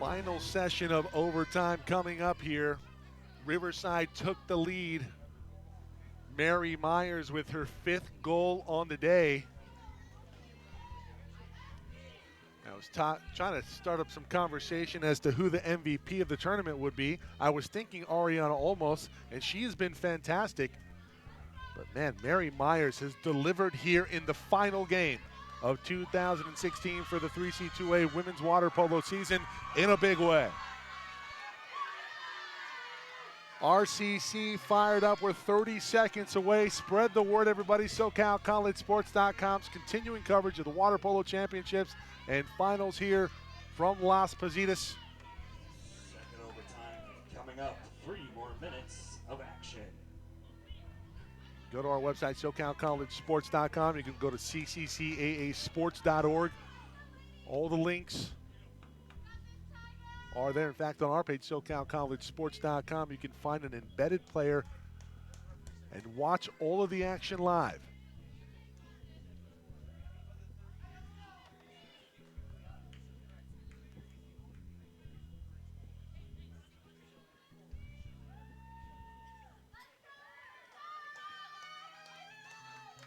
Final session of overtime coming up here. Riverside took the lead. Mary Myers with her 5th goal on the day. I was trying to start up some conversation as to who the MVP of the tournament would be. I was thinking Ariana Olmos, and she has been fantastic. But man, Mary Myers has delivered here in the final game of 2016 for the 3C2A women's water polo season in a big way. RCC fired up. We're 30 seconds away. Spread the word, everybody. SoCalCollegeSports.com's continuing coverage of the Water Polo Championships and finals here from Las Positas. Second overtime coming up. 3 more minutes of action. Go to our website, SoCalCollegeSports.com. You can go to CCCAASports.org. All the links are there. In fact, on our page, SoCalCollegeSports.com, you can find an embedded player and watch all of the action live.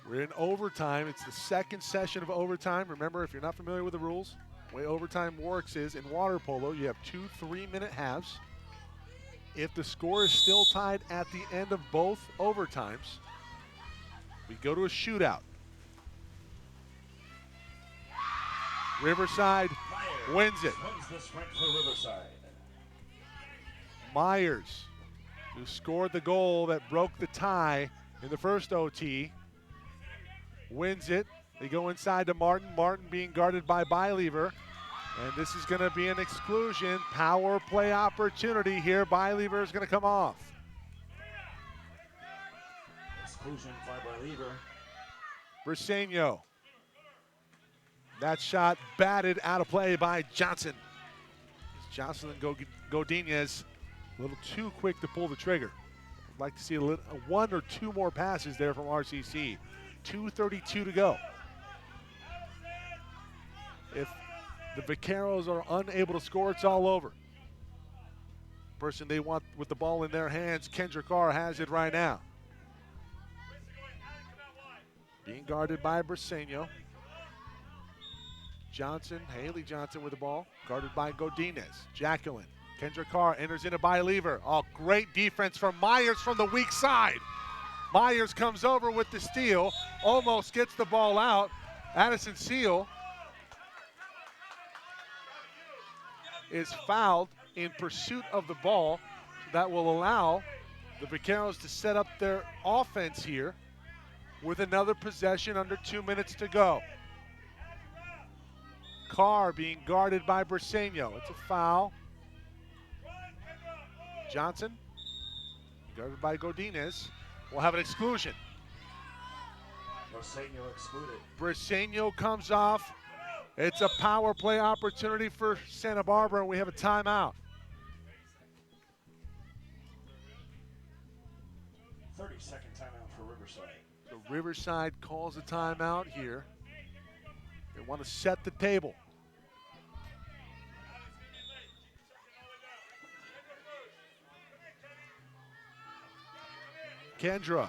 We're in overtime. It's the second session of overtime. Remember, if you're not familiar with the rules, the way overtime works is in water polo, you have 2 3-minute halves. If the score is still tied at the end of both overtimes, we go to a shootout. Riverside wins it. Wins the sprint for Riverside. Myers, who scored the goal that broke the tie in the first OT, wins it. They go inside to Martin. Martin being guarded by Bylever. And this is going to be an exclusion. Power play opportunity here. Bylever is going to come off. Exclusion by Bylever. Briseño. That shot batted out of play by Johnson. Jocelyn Godinez a little too quick to pull the trigger. I'd like to see 1 or 2 more passes there from RCC. 2:32 to go. If the Vaqueros are unable to score, it's all over. Person they want with the ball in their hands, Kendra Carr has it right now. Being guarded by Briseño. Johnson, Haley Johnson with the ball, guarded by Godinez. Jacqueline, Kendra Carr enters into Bylever. Oh, great defense from Myers from the weak side. Myers comes over with the steal, almost gets the ball out. Addison Seal is fouled in pursuit of the ball. That will allow the Vaqueros to set up their offense here with another possession under 2 minutes to go. Carr being guarded by Briseño. It's a foul. Johnson, guarded by Godinez, will have an exclusion. Briseño excluded. Briseño comes off. It's a power play opportunity for Santa Barbara, and we have a timeout. 30-second timeout for Riverside. So Riverside calls a timeout here. They want to set the table. Kendra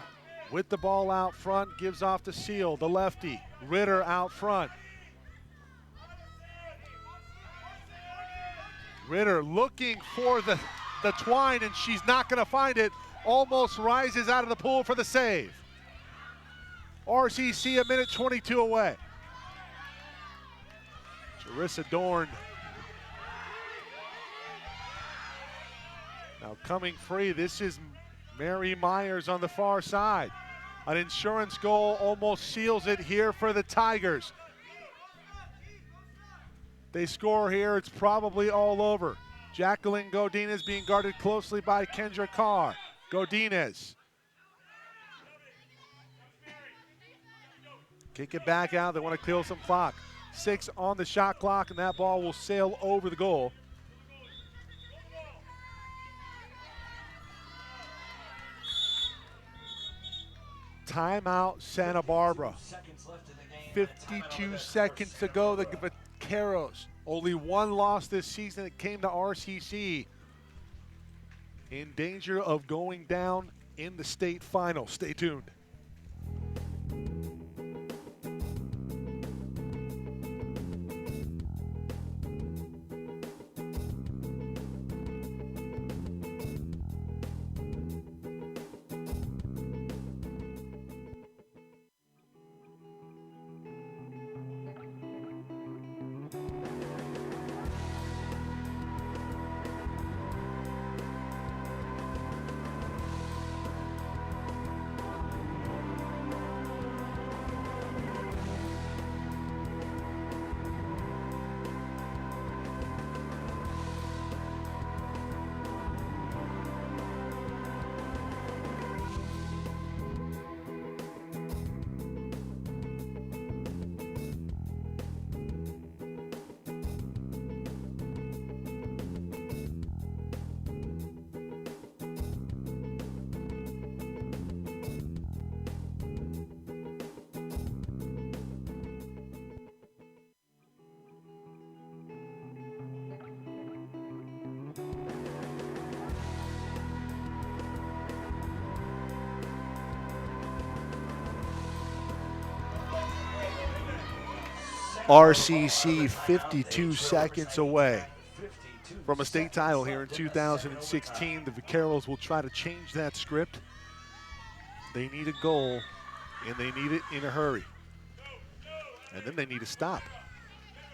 with the ball out front, gives off to Seal, the lefty. Ritter out front. Ritter looking for the twine, and she's not going to find it. Almost rises out of the pool for the save. RCC a minute 22 away. Charissa Dorn now coming free. This is Mary Myers on the far side. An insurance goal almost seals it here for the Tigers. They score here, it's probably all over. Jacqueline Godinez being guarded closely by Kendra Carr. Godinez. Kick it back out, they want to kill some clock. 6 on the shot clock, and that ball will sail over the goal. Timeout, Santa Barbara. 52 seconds to go. The Vaqueros Only one loss this season. It came to RCC. In danger of going down in the state final. Stay tuned. RCC 52 seconds away from a state title here in 2016. The Vaqueros will try to change that script. They need a goal, and they need it in a hurry. And then they need to stop.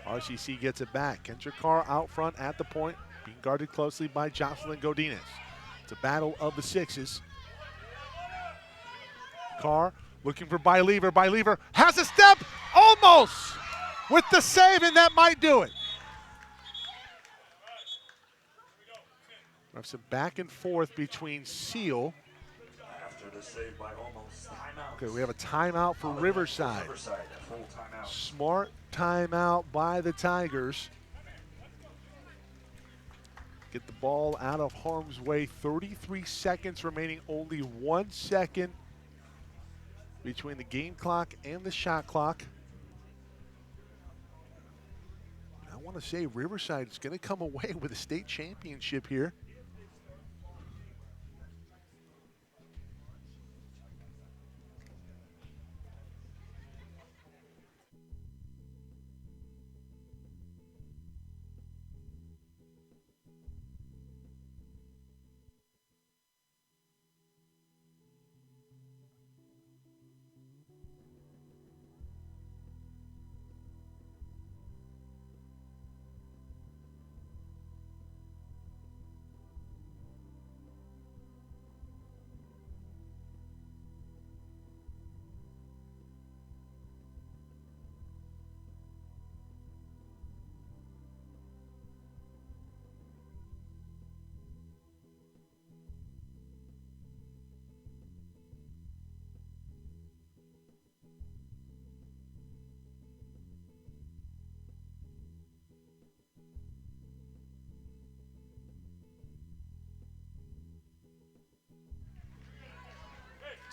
RCC gets it back. Kendra Carr out front at the point, being guarded closely by Jocelyn Godinez. It's a battle of the sixes. Carr looking for Bylever. Bylever has a step, almost! With the save, and that might do it. We have some back and forth between Seal. After the save by almost timeout. Okay, we have a timeout for Riverside. Riverside, a full timeout. Smart timeout by the Tigers. Get the ball out of harm's way. 33 seconds remaining, only 1 second between the game clock and the shot clock. I want to say Riverside is going to come away with a state championship here.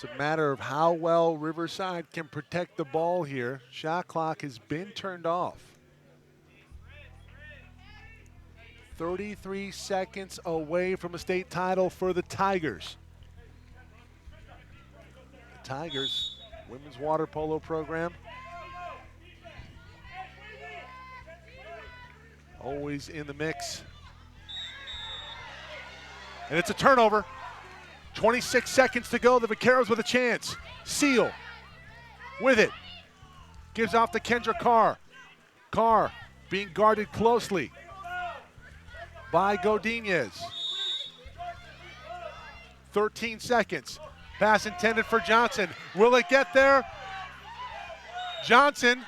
It's a matter of how well Riverside can protect the ball here. Shot clock has been turned off. 33 seconds away from a state title for the Tigers. The Tigers, women's water polo program. Always in the mix. And it's a turnover. 26 seconds to go. The Vaqueros with a chance. Seal with it. Gives off to Kendra Carr. Carr being guarded closely by Godinez. 13 seconds. Pass intended for Johnson. Will it get there? Johnson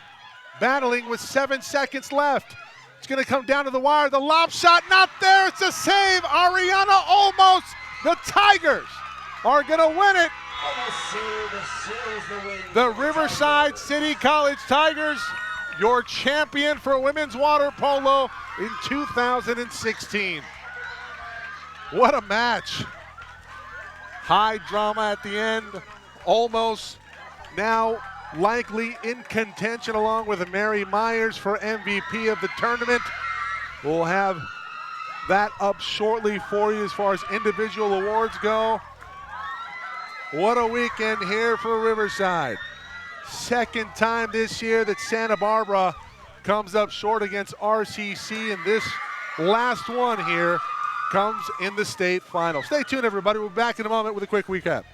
battling with 7 seconds left. It's going to come down to the wire. The lob shot not there. It's a save. Ariana almost. The Tigers are going to win it. The Riverside City College Tigers, your champion for women's water polo in 2016. What a match. High drama at the end. Almost now likely in contention along with Mary Myers for MVP of the tournament. We'll have that up shortly for you as far as individual awards go. What a weekend here for Riverside. Second time this year that Santa Barbara comes up short against RCC, and this last one here comes in the state final. Stay tuned, everybody. We'll be back in a moment with a quick recap.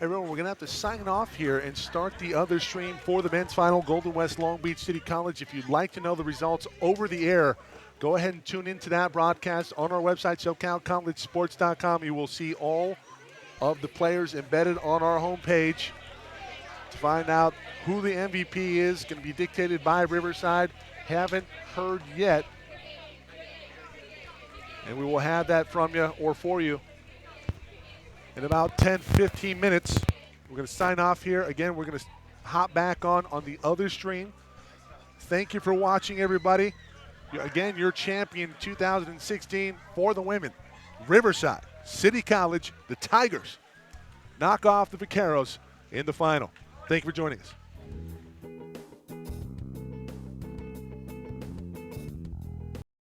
Everyone, we're going to have to sign off here and start the other stream for the men's final, Golden West Long Beach City College. If you'd like to know the results over the air, go ahead and tune into that broadcast on our website, SoCalCollegeSports.com. You will see all of the players embedded on our homepage. To find out who the MVP is, going to be dictated by Riverside. Haven't heard yet. And we will have that from you or for you in about 10-15 minutes. We're going to sign off here. Again, we're going to hop back on the other stream. Thank you for watching, everybody. Again, your champion 2016 for the women, Riverside City College. The Tigers knock off the Vaqueros in the final. Thank you for joining us.